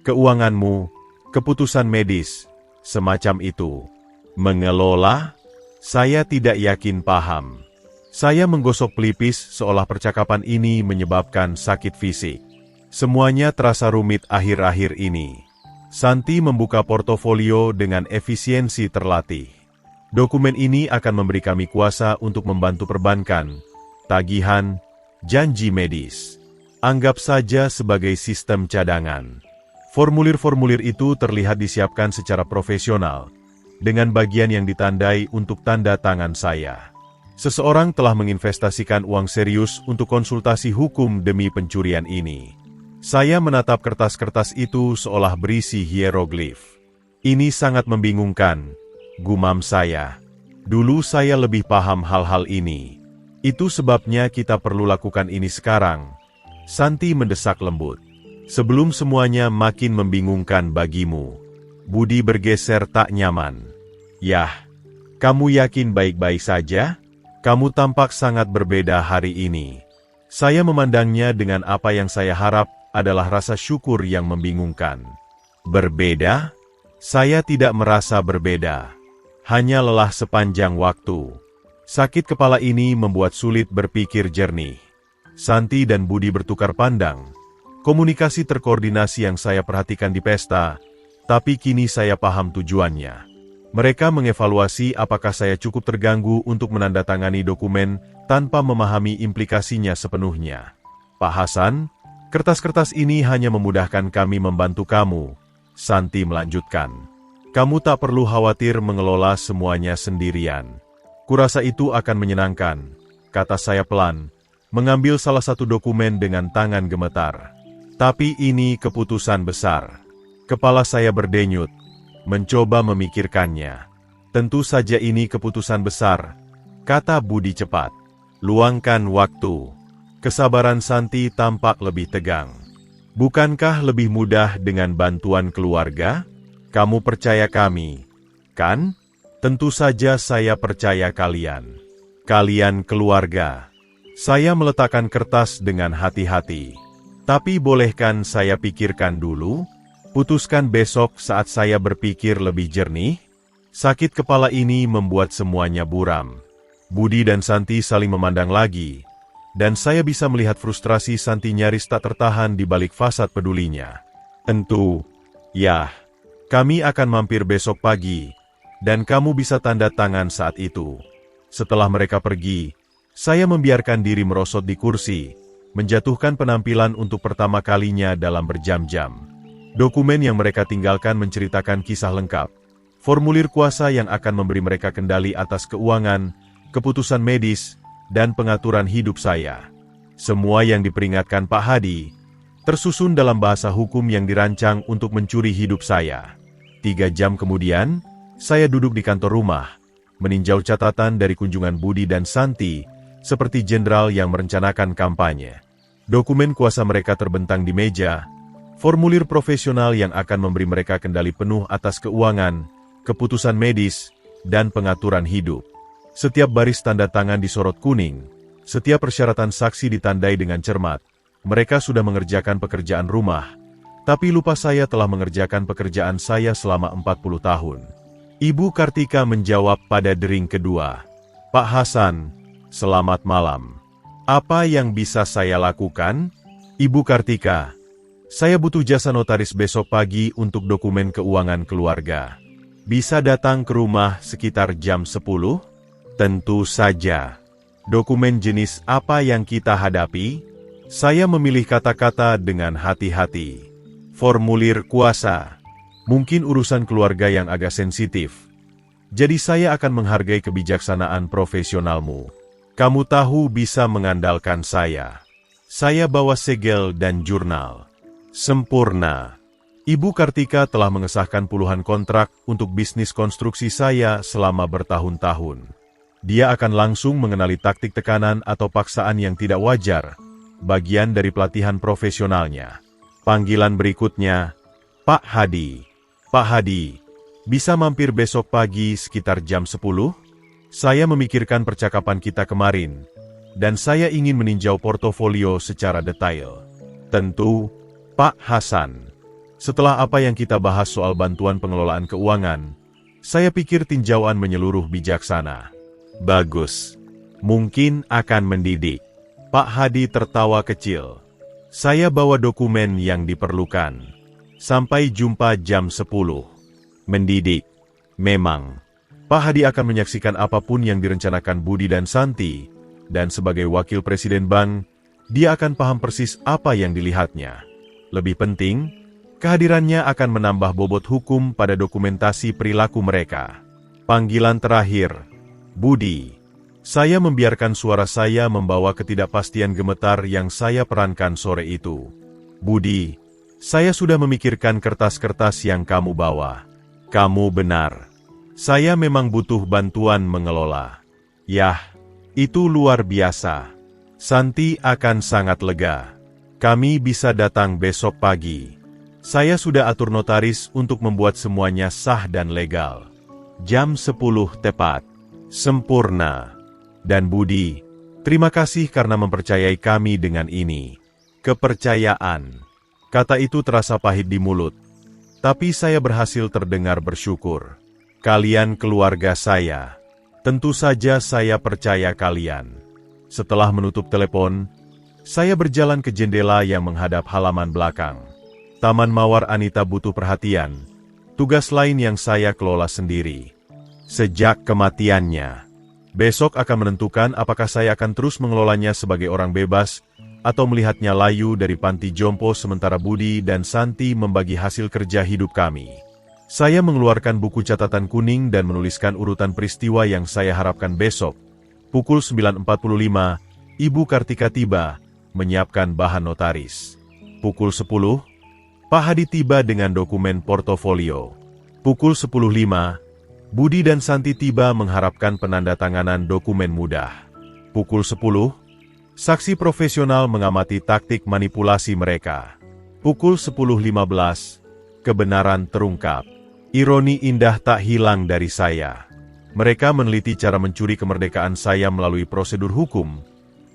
Keuanganmu, keputusan medis, semacam itu." "Mengelola?" Saya tidak yakin paham. Saya menggosok pelipis seolah percakapan ini menyebabkan sakit fisik. Semuanya terasa rumit akhir-akhir ini. Santi membuka portofolio dengan efisiensi terlatih. "Dokumen ini akan memberi kami kuasa untuk membantu perbankan, tagihan, janji medis. Anggap saja sebagai sistem cadangan." Formulir-formulir itu terlihat disiapkan secara profesional, dengan bagian yang ditandai untuk tanda tangan saya. Seseorang telah menginvestasikan uang serius untuk konsultasi hukum demi pencurian ini. Saya menatap kertas-kertas itu seolah berisi hieroglif. "Ini sangat membingungkan," gumam saya. "Dulu saya lebih paham hal-hal ini. Itu sebabnya kita perlu lakukan ini sekarang." Santi mendesak lembut. "Sebelum semuanya makin membingungkan bagimu." Budi bergeser tak nyaman. "Yah, kamu yakin baik-baik saja? Kamu tampak sangat berbeda hari ini." Saya memandangnya dengan apa yang saya harap adalah rasa syukur yang membingungkan. "Berbeda?" Saya tidak merasa berbeda. Hanya lelah sepanjang waktu. Sakit kepala ini membuat sulit berpikir jernih. Santi dan Budi bertukar pandang. Komunikasi terkoordinasi yang saya perhatikan di pesta, tapi kini saya paham tujuannya. Mereka mengevaluasi apakah saya cukup terganggu untuk menandatangani dokumen tanpa memahami implikasinya sepenuhnya. "Pak Hasan, kertas-kertas ini hanya memudahkan kami membantu kamu," Santi melanjutkan. "Kamu tak perlu khawatir mengelola semuanya sendirian." "Kurasa itu akan menyenangkan," kata saya pelan, mengambil salah satu dokumen dengan tangan gemetar. "Tapi ini keputusan besar." Kepala saya berdenyut, mencoba memikirkannya. "Tentu saja ini keputusan besar," kata Budi cepat. "Luangkan waktu." Kesabaran Santi tampak lebih tegang. "Bukankah lebih mudah dengan bantuan keluarga? Kamu percaya kami, kan?" Tentu saja saya percaya kalian. Kalian keluarga. Saya meletakkan kertas dengan hati-hati. Tapi bolehkan saya pikirkan dulu? Putuskan besok saat saya berpikir lebih jernih? Sakit kepala ini membuat semuanya buram. Budi dan Santi saling memandang lagi. Dan saya bisa melihat frustrasi Santi nyaris tak tertahan di balik fasad pedulinya. Tentu. Yah. Kami akan mampir besok pagi. Dan kamu bisa tanda tangan saat itu. Setelah mereka pergi, saya membiarkan diri merosot di kursi, menjatuhkan penampilan untuk pertama kalinya dalam berjam-jam. Dokumen yang mereka tinggalkan menceritakan kisah lengkap. Formulir kuasa yang akan memberi mereka kendali atas keuangan, keputusan medis, dan pengaturan hidup saya. Semua yang diperingatkan Pak Hadi, tersusun dalam bahasa hukum yang dirancang untuk mencuri hidup saya. 3 jam kemudian, saya duduk di kantor rumah, meninjau catatan dari kunjungan Budi dan Santi, seperti jenderal yang merencanakan kampanye. Dokumen kuasa mereka terbentang di meja, formulir profesional yang akan memberi mereka kendali penuh atas keuangan, keputusan medis, dan pengaturan hidup. Setiap baris tanda tangan disorot kuning, setiap persyaratan saksi ditandai dengan cermat. Mereka sudah mengerjakan pekerjaan rumah, tapi lupa saya telah mengerjakan pekerjaan saya selama 40 tahun. Ibu Kartika menjawab pada dering kedua. Pak Hasan, selamat malam. Apa yang bisa saya lakukan? Ibu Kartika, saya butuh jasa notaris besok pagi untuk dokumen keuangan keluarga. Bisa datang ke rumah sekitar jam 10? Tentu saja. Dokumen jenis apa yang kita hadapi? Saya memilih kata-kata dengan hati-hati. Formulir kuasa. Mungkin urusan keluarga yang agak sensitif. Jadi saya akan menghargai kebijaksanaan profesionalmu. Kamu tahu bisa mengandalkan saya. Saya bawa segel dan jurnal. Sempurna. Ibu Kartika telah mengesahkan puluhan kontrak untuk bisnis konstruksi saya selama bertahun-tahun. Dia akan langsung mengenali taktik tekanan atau paksaan yang tidak wajar, bagian dari pelatihan profesionalnya. Panggilan berikutnya, Pak Hadi. Pak Hadi, bisa mampir besok pagi sekitar jam 10? Saya memikirkan percakapan kita kemarin, dan saya ingin meninjau portofolio secara detail. Tentu, Pak Hasan. Setelah apa yang kita bahas soal bantuan pengelolaan keuangan, saya pikir tinjauan menyeluruh bijaksana. Bagus. Mungkin akan mendidik. Pak Hadi tertawa kecil. Saya bawa dokumen yang diperlukan. Sampai jumpa jam 10. Mendidik. Memang. Pak Hadi akan menyaksikan apapun yang direncanakan Budi dan Santi, dan sebagai wakil presiden bank, dia akan paham persis apa yang dilihatnya. Lebih penting, kehadirannya akan menambah bobot hukum pada dokumentasi perilaku mereka. Panggilan terakhir. Budi. Saya membiarkan suara saya membawa ketidakpastian gemetar yang saya perankan sore itu. Budi. Saya sudah memikirkan kertas-kertas yang kamu bawa. Kamu benar. Saya memang butuh bantuan mengelola. Yah, itu luar biasa. Santi akan sangat lega. Kami bisa datang besok pagi. Saya sudah atur notaris untuk membuat semuanya sah dan legal. Jam 10 tepat. Sempurna. Dan Budi, terima kasih karena mempercayai kami dengan ini. Kepercayaan. Kata itu terasa pahit di mulut, tapi saya berhasil terdengar bersyukur. Kalian keluarga saya. Tentu saja saya percaya kalian. Setelah menutup telepon, saya berjalan ke jendela yang menghadap halaman belakang. Taman Mawar Anita butuh perhatian. Tugas lain yang saya kelola sendiri. Sejak kematiannya, besok akan menentukan apakah saya akan terus mengelolanya sebagai orang bebas, atau melihatnya layu dari panti jompo sementara Budi dan Santi membagi hasil kerja hidup kami. Saya mengeluarkan buku catatan kuning dan menuliskan urutan peristiwa yang saya harapkan besok. Pukul 9.45, Ibu Kartika tiba, menyiapkan bahan notaris. Pukul 10, Pak Hadi tiba dengan dokumen portofolio. Pukul 10.05, Budi dan Santi tiba mengharapkan penandatanganan dokumen mudah. Pukul 10, saksi profesional mengamati taktik manipulasi mereka. Pukul 10.15, kebenaran terungkap. Ironi indah tak hilang dari saya. Mereka meneliti cara mencuri kemerdekaan saya melalui prosedur hukum,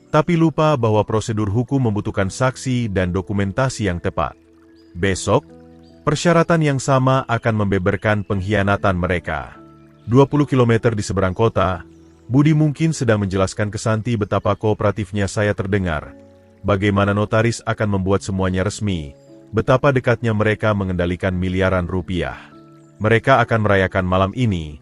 tapi lupa bahwa prosedur hukum membutuhkan saksi dan dokumentasi yang tepat. Besok, persyaratan yang sama akan membeberkan pengkhianatan mereka. 20 km di seberang kota, Budi mungkin sedang menjelaskan ke Santi betapa kooperatifnya saya terdengar, bagaimana notaris akan membuat semuanya resmi, betapa dekatnya mereka mengendalikan miliaran rupiah. Mereka akan merayakan malam ini,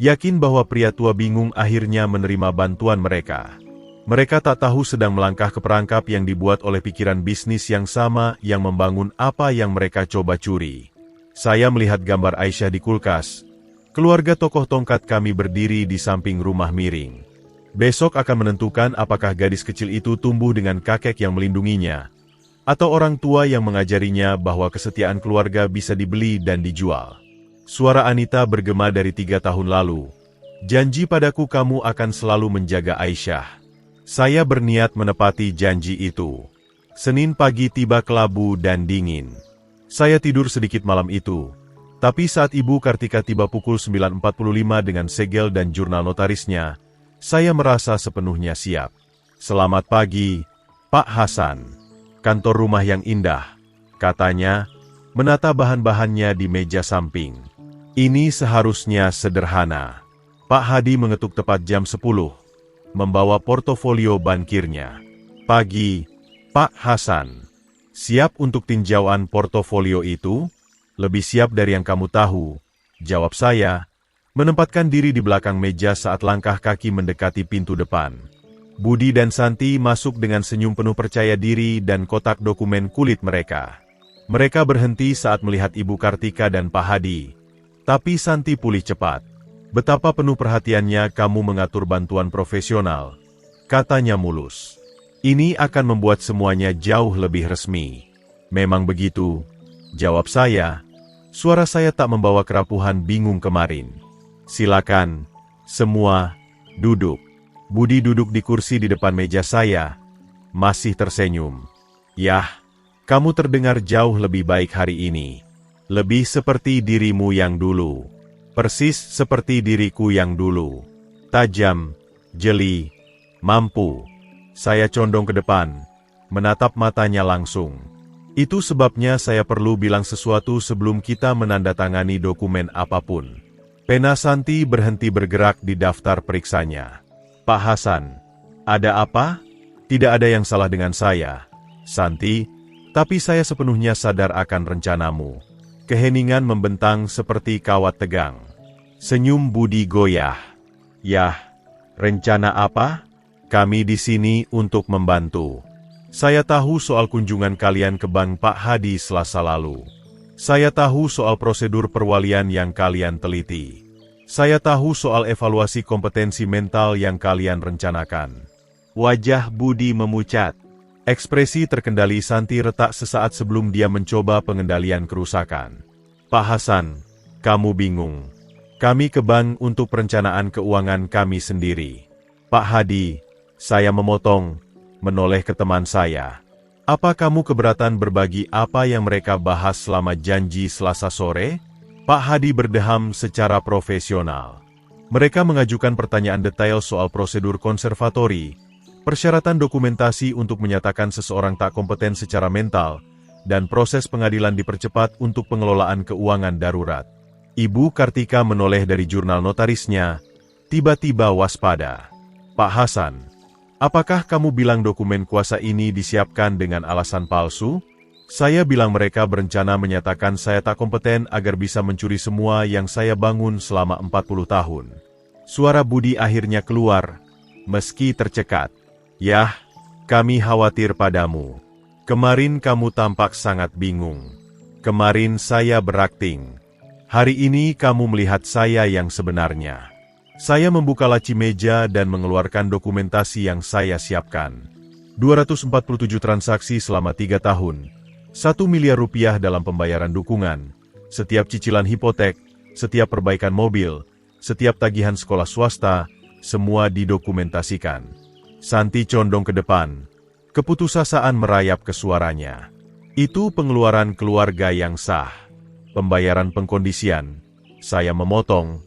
yakin bahwa pria tua bingung akhirnya menerima bantuan mereka. Mereka tak tahu sedang melangkah ke perangkap yang dibuat oleh pikiran bisnis yang sama yang membangun apa yang mereka coba curi. Saya melihat gambar Aisyah di kulkas. Keluarga tokoh tongkat kami berdiri di samping rumah miring. Besok akan menentukan apakah gadis kecil itu tumbuh dengan kakek yang melindunginya, atau orang tua yang mengajarinya bahwa kesetiaan keluarga bisa dibeli dan dijual. Suara Anita bergema dari 3 tahun lalu. Janji padaku kamu akan selalu menjaga Aisyah. Saya berniat menepati janji itu. Senin pagi tiba kelabu dan dingin. Saya tidur sedikit malam itu. Tapi saat Ibu Kartika tiba pukul 9.45 dengan segel dan jurnal notarisnya, saya merasa sepenuhnya siap. Selamat pagi, Pak Hasan. Kantor rumah yang indah, katanya, menata bahan-bahannya di meja samping. Ini seharusnya sederhana. Pak Hadi mengetuk tepat jam 10, membawa portofolio bankirnya. Pagi, Pak Hasan. Siap untuk tinjauan portofolio itu? Lebih siap dari yang kamu tahu, jawab saya, menempatkan diri di belakang meja saat langkah kaki mendekati pintu depan. Budi dan Santi masuk dengan senyum penuh percaya diri dan kotak dokumen kulit mereka. Mereka berhenti saat melihat Ibu Kartika dan Pak Hadi. Tapi Santi pulih cepat. Betapa penuh perhatiannya kamu mengatur bantuan profesional, katanya mulus. Ini akan membuat semuanya jauh lebih resmi. Memang begitu, jawab saya. Suara saya tak membawa kerapuhan bingung kemarin. Silakan, semua, duduk. Budi duduk di kursi di depan meja saya, masih tersenyum. Yah, kamu terdengar jauh lebih baik hari ini. Lebih seperti dirimu yang dulu. Persis seperti diriku yang dulu. Tajam, jeli, mampu. Saya condong ke depan, menatap matanya langsung. Itu sebabnya saya perlu bilang sesuatu sebelum kita menandatangani dokumen apapun. Pena Santi berhenti bergerak di daftar periksanya. Pak Hasan, ada apa? Tidak ada yang salah dengan saya, Santi, tapi saya sepenuhnya sadar akan rencanamu. Keheningan membentang seperti kawat tegang. Senyum Budi goyah. Yah, rencana apa? Kami di sini untuk membantu. Saya tahu soal kunjungan kalian ke Bank Pak Hadi Selasa lalu. Saya tahu soal prosedur perwalian yang kalian teliti. Saya tahu soal evaluasi kompetensi mental yang kalian rencanakan. Wajah Budi memucat. Ekspresi terkendali Santi retak sesaat sebelum dia mencoba pengendalian kerusakan. Pak Hasan, kamu bingung. Kami ke bank untuk perencanaan keuangan kami sendiri. Pak Hadi, saya memotong, menoleh ke teman saya. Apa kamu keberatan berbagi apa yang mereka bahas selama janji Selasa sore? Pak Hadi berdeham secara profesional. Mereka mengajukan pertanyaan detail soal prosedur konservatori, persyaratan dokumentasi untuk menyatakan seseorang tak kompeten secara mental, dan proses pengadilan dipercepat untuk pengelolaan keuangan darurat. Ibu Kartika menoleh dari jurnal notarisnya, tiba-tiba waspada. Pak Hasan, apakah kamu bilang dokumen kuasa ini disiapkan dengan alasan palsu? Saya bilang mereka berencana menyatakan saya tak kompeten agar bisa mencuri semua yang saya bangun selama 40 tahun. Suara Budi akhirnya keluar, meski tercekat. Yah, kami khawatir padamu. Kemarin kamu tampak sangat bingung. Kemarin saya berakting. Hari ini kamu melihat saya yang sebenarnya. Saya membuka laci meja dan mengeluarkan dokumentasi yang saya siapkan. 247 transaksi selama 3 tahun. 1 miliar rupiah dalam pembayaran dukungan. Setiap cicilan hipotek, setiap perbaikan mobil, setiap tagihan sekolah swasta, semua didokumentasikan. Santi condong ke depan. Keputusasaan merayap ke suaranya. Itu pengeluaran keluarga yang sah. Pembayaran pengkondisian. Saya memotong.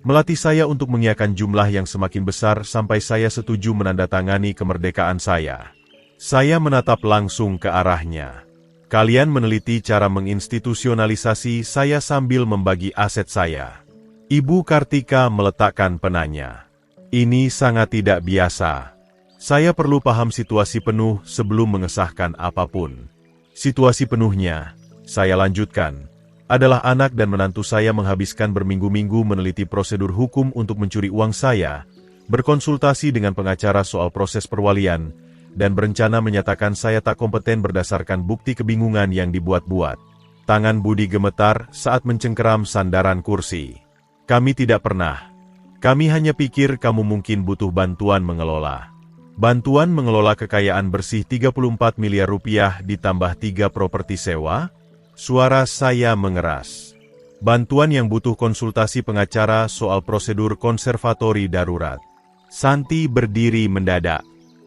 Melatih saya untuk mengiakan jumlah yang semakin besar sampai saya setuju menandatangani kemerdekaan saya. Saya menatap langsung ke arahnya. Kalian meneliti cara menginstitusionalisasi saya sambil membagi aset saya. Ibu Kartika meletakkan penanya. Ini sangat tidak biasa. Saya perlu paham situasi penuh sebelum mengesahkan apapun. Situasi penuhnya, saya lanjutkan, adalah anak dan menantu saya menghabiskan berminggu-minggu meneliti prosedur hukum untuk mencuri uang saya, berkonsultasi dengan pengacara soal proses perwalian, dan berencana menyatakan saya tak kompeten berdasarkan bukti kebingungan yang dibuat-buat. Tangan Budi gemetar saat mencengkeram sandaran kursi. Kami tidak pernah. Kami hanya pikir kamu mungkin butuh bantuan mengelola. Bantuan mengelola kekayaan bersih 34 miliar rupiah ditambah 3 properti sewa? Suara saya mengeras. Bantuan yang butuh konsultasi pengacara soal prosedur konservatori darurat. Santi berdiri mendadak.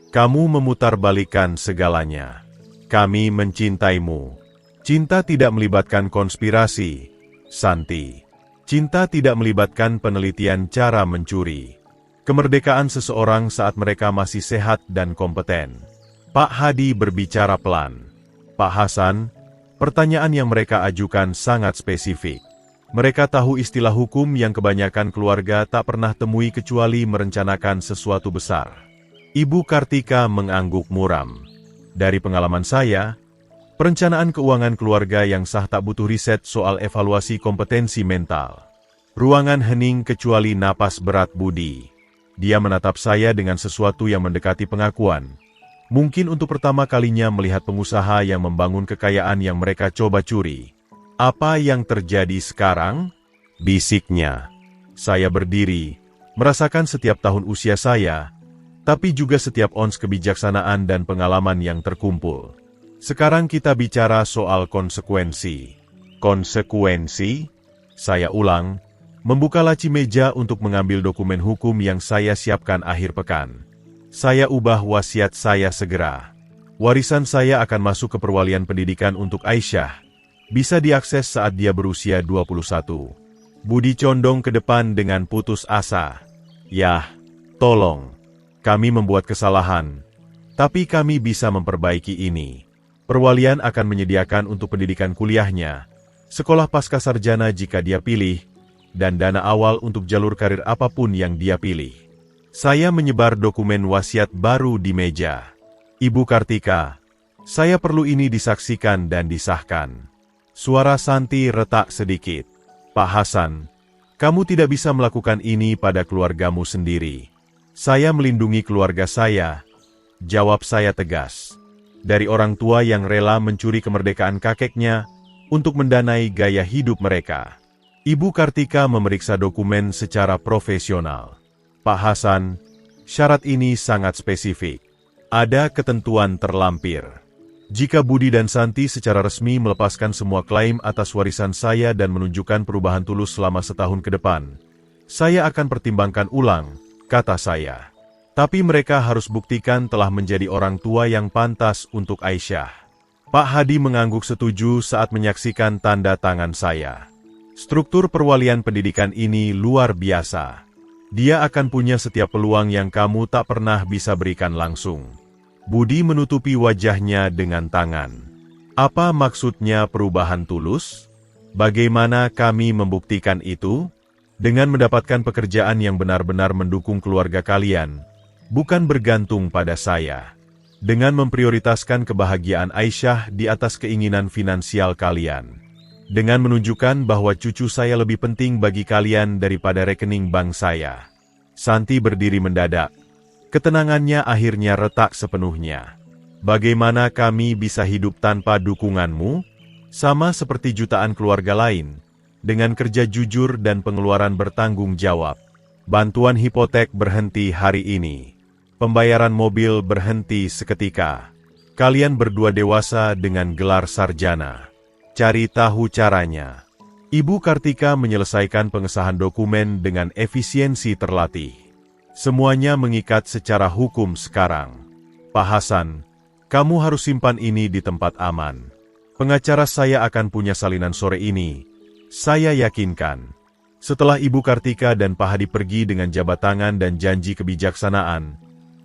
Kamu memutarbalikkan segalanya. Kami mencintaimu. Cinta tidak melibatkan konspirasi, Santi. Cinta tidak melibatkan penelitian cara mencuri. Kemerdekaan seseorang saat mereka masih sehat dan kompeten. Pak Hadi berbicara pelan. Pak Hasan, pertanyaan yang mereka ajukan sangat spesifik. Mereka tahu istilah hukum yang kebanyakan keluarga tak pernah temui kecuali merencanakan sesuatu besar. Ibu Kartika mengangguk muram. Dari pengalaman saya, perencanaan keuangan keluarga yang sah tak butuh riset soal evaluasi kompetensi mental. Ruangan hening kecuali napas berat Budi. Dia menatap saya dengan sesuatu yang mendekati pengakuan. Mungkin untuk pertama kalinya melihat pengusaha yang membangun kekayaan yang mereka coba curi. Apa yang terjadi sekarang? Bisiknya. Saya berdiri, merasakan setiap tahun usia saya, tapi juga setiap ons kebijaksanaan dan pengalaman yang terkumpul. Sekarang kita bicara soal konsekuensi. Konsekuensi? Saya ulang, membuka laci meja untuk mengambil dokumen hukum yang saya siapkan akhir pekan. Saya ubah wasiat saya segera. Warisan saya akan masuk ke perwalian pendidikan untuk Aisyah. Bisa diakses saat dia berusia 21. Budi condong ke depan dengan putus asa. Yah, tolong. Kami membuat kesalahan. Tapi kami bisa memperbaiki ini. Perwalian akan menyediakan untuk pendidikan kuliahnya, sekolah pasca sarjana jika dia pilih, dan dana awal untuk jalur karir apapun yang dia pilih. Saya menyebar dokumen wasiat baru di meja. Ibu Kartika, saya perlu ini disaksikan dan disahkan. Suara Santi retak sedikit. Pak Hasan, kamu tidak bisa melakukan ini pada keluargamu sendiri. Saya melindungi keluarga saya. Jawab saya tegas. Dari orang tua yang rela mencuri kemerdekaan kakeknya untuk mendanai gaya hidup mereka. Ibu Kartika memeriksa dokumen secara profesional. Pak Hasan, syarat ini sangat spesifik. Ada ketentuan terlampir. Jika Budi dan Santi secara resmi melepaskan semua klaim atas warisan saya dan menunjukkan perubahan tulus selama setahun ke depan, saya akan pertimbangkan ulang, kata saya. Tapi mereka harus buktikan telah menjadi orang tua yang pantas untuk Aisyah. Pak Hadi mengangguk setuju saat menyaksikan tanda tangan saya. Struktur perwalian pendidikan ini luar biasa. Dia akan punya setiap peluang yang kamu tak pernah bisa berikan langsung. Budi menutupi wajahnya dengan tangan. Apa maksudnya perubahan tulus? Bagaimana kami membuktikan itu? Dengan mendapatkan pekerjaan yang benar-benar mendukung keluarga kalian, bukan bergantung pada saya. Dengan memprioritaskan kebahagiaan Aisyah di atas keinginan finansial kalian. Dengan menunjukkan bahwa cucu saya lebih penting bagi kalian daripada rekening bank saya. Santi berdiri mendadak. Ketenangannya akhirnya retak sepenuhnya. Bagaimana kami bisa hidup tanpa dukunganmu? Sama seperti jutaan keluarga lain, dengan kerja jujur dan pengeluaran bertanggung jawab. Bantuan hipotek berhenti hari ini. Pembayaran mobil berhenti seketika. Kalian berdua dewasa dengan gelar sarjana. Cari tahu caranya. Ibu Kartika menyelesaikan pengesahan dokumen dengan efisiensi terlatih. Semuanya mengikat secara hukum sekarang. Pak Hasan, kamu harus simpan ini di tempat aman. Pengacara saya akan punya salinan sore ini. Saya yakinkan. Setelah Ibu Kartika dan Pak Hadi pergi dengan jabat tangan dan janji kebijaksanaan,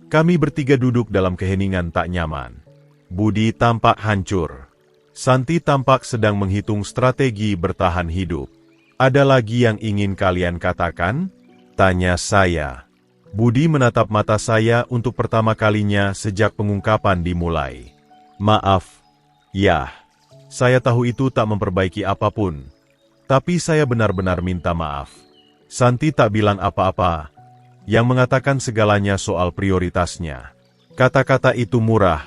kami bertiga duduk dalam keheningan tak nyaman. Budi tampak hancur. Santi tampak sedang menghitung strategi bertahan hidup. Ada lagi yang ingin kalian katakan? Tanya saya. Budi menatap mata saya untuk pertama kalinya sejak pengungkapan dimulai. Maaf. Ya, saya tahu itu tak memperbaiki apapun. Tapi saya benar-benar minta maaf. Santi tak bilang apa-apa. Yang mengatakan segalanya soal prioritasnya. Kata-kata itu murah,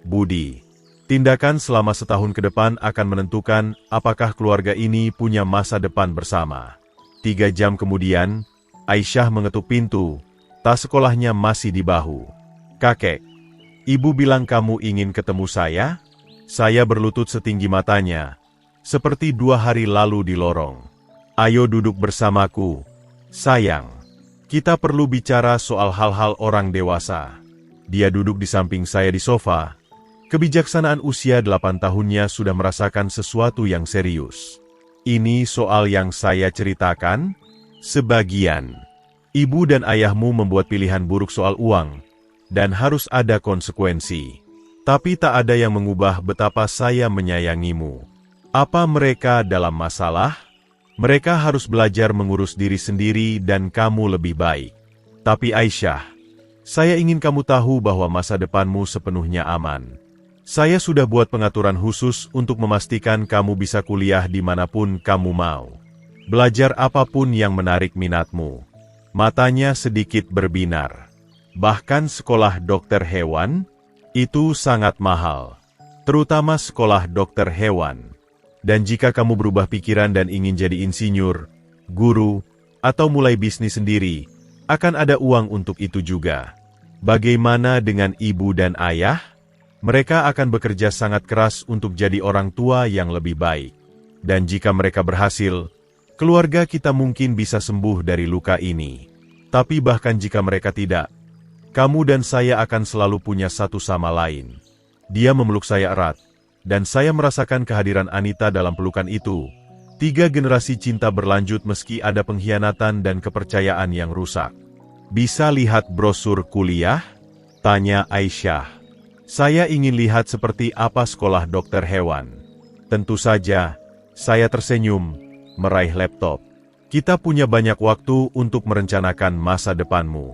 Budi. Tindakan selama setahun ke depan akan menentukan apakah keluarga ini punya masa depan bersama. 3 jam kemudian, Aisyah mengetuk pintu. Tas sekolahnya masih di bahu. Kakek, Ibu bilang kamu ingin ketemu saya? Saya berlutut setinggi matanya, seperti 2 hari lalu di lorong. Ayo duduk bersamaku. Sayang, kita perlu bicara soal hal-hal orang dewasa. Dia duduk di samping saya di sofa. Kebijaksanaan usia 8 tahunnya sudah merasakan sesuatu yang serius. Ini soal yang saya ceritakan? Sebagian. Ibu dan ayahmu membuat pilihan buruk soal uang, dan harus ada konsekuensi. Tapi tak ada yang mengubah betapa saya menyayangimu. Apa mereka dalam masalah? Mereka harus belajar mengurus diri sendiri dan kamu lebih baik. Tapi Aisyah, saya ingin kamu tahu bahwa masa depanmu sepenuhnya aman. Saya sudah buat pengaturan khusus untuk memastikan kamu bisa kuliah dimanapun kamu mau. Belajar apapun yang menarik minatmu. Matanya sedikit berbinar. Bahkan sekolah dokter hewan, itu sangat mahal. Terutama sekolah dokter hewan. Dan jika kamu berubah pikiran dan ingin jadi insinyur, guru, atau mulai bisnis sendiri, akan ada uang untuk itu juga. Bagaimana dengan ibu dan ayah? Mereka akan bekerja sangat keras untuk jadi orang tua yang lebih baik. Dan jika mereka berhasil, keluarga kita mungkin bisa sembuh dari luka ini. Tapi bahkan jika mereka tidak, kamu dan saya akan selalu punya satu sama lain. Dia memeluk saya erat, dan saya merasakan kehadiran Anita dalam pelukan itu. 3 generasi cinta berlanjut meski ada pengkhianatan dan kepercayaan yang rusak. Bisa lihat brosur kuliah? Tanya Aisyah. Saya ingin lihat seperti apa sekolah dokter hewan. Tentu saja, saya tersenyum, meraih laptop. Kita punya banyak waktu untuk merencanakan masa depanmu.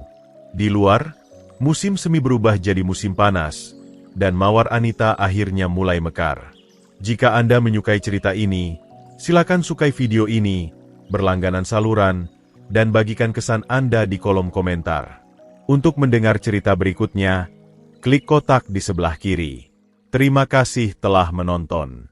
Di luar, musim semi berubah jadi musim panas, dan mawar Anita akhirnya mulai mekar. Jika Anda menyukai cerita ini, silakan sukai video ini, berlangganan saluran, dan bagikan kesan Anda di kolom komentar. Untuk mendengar cerita berikutnya, klik kotak di sebelah kiri. Terima kasih telah menonton.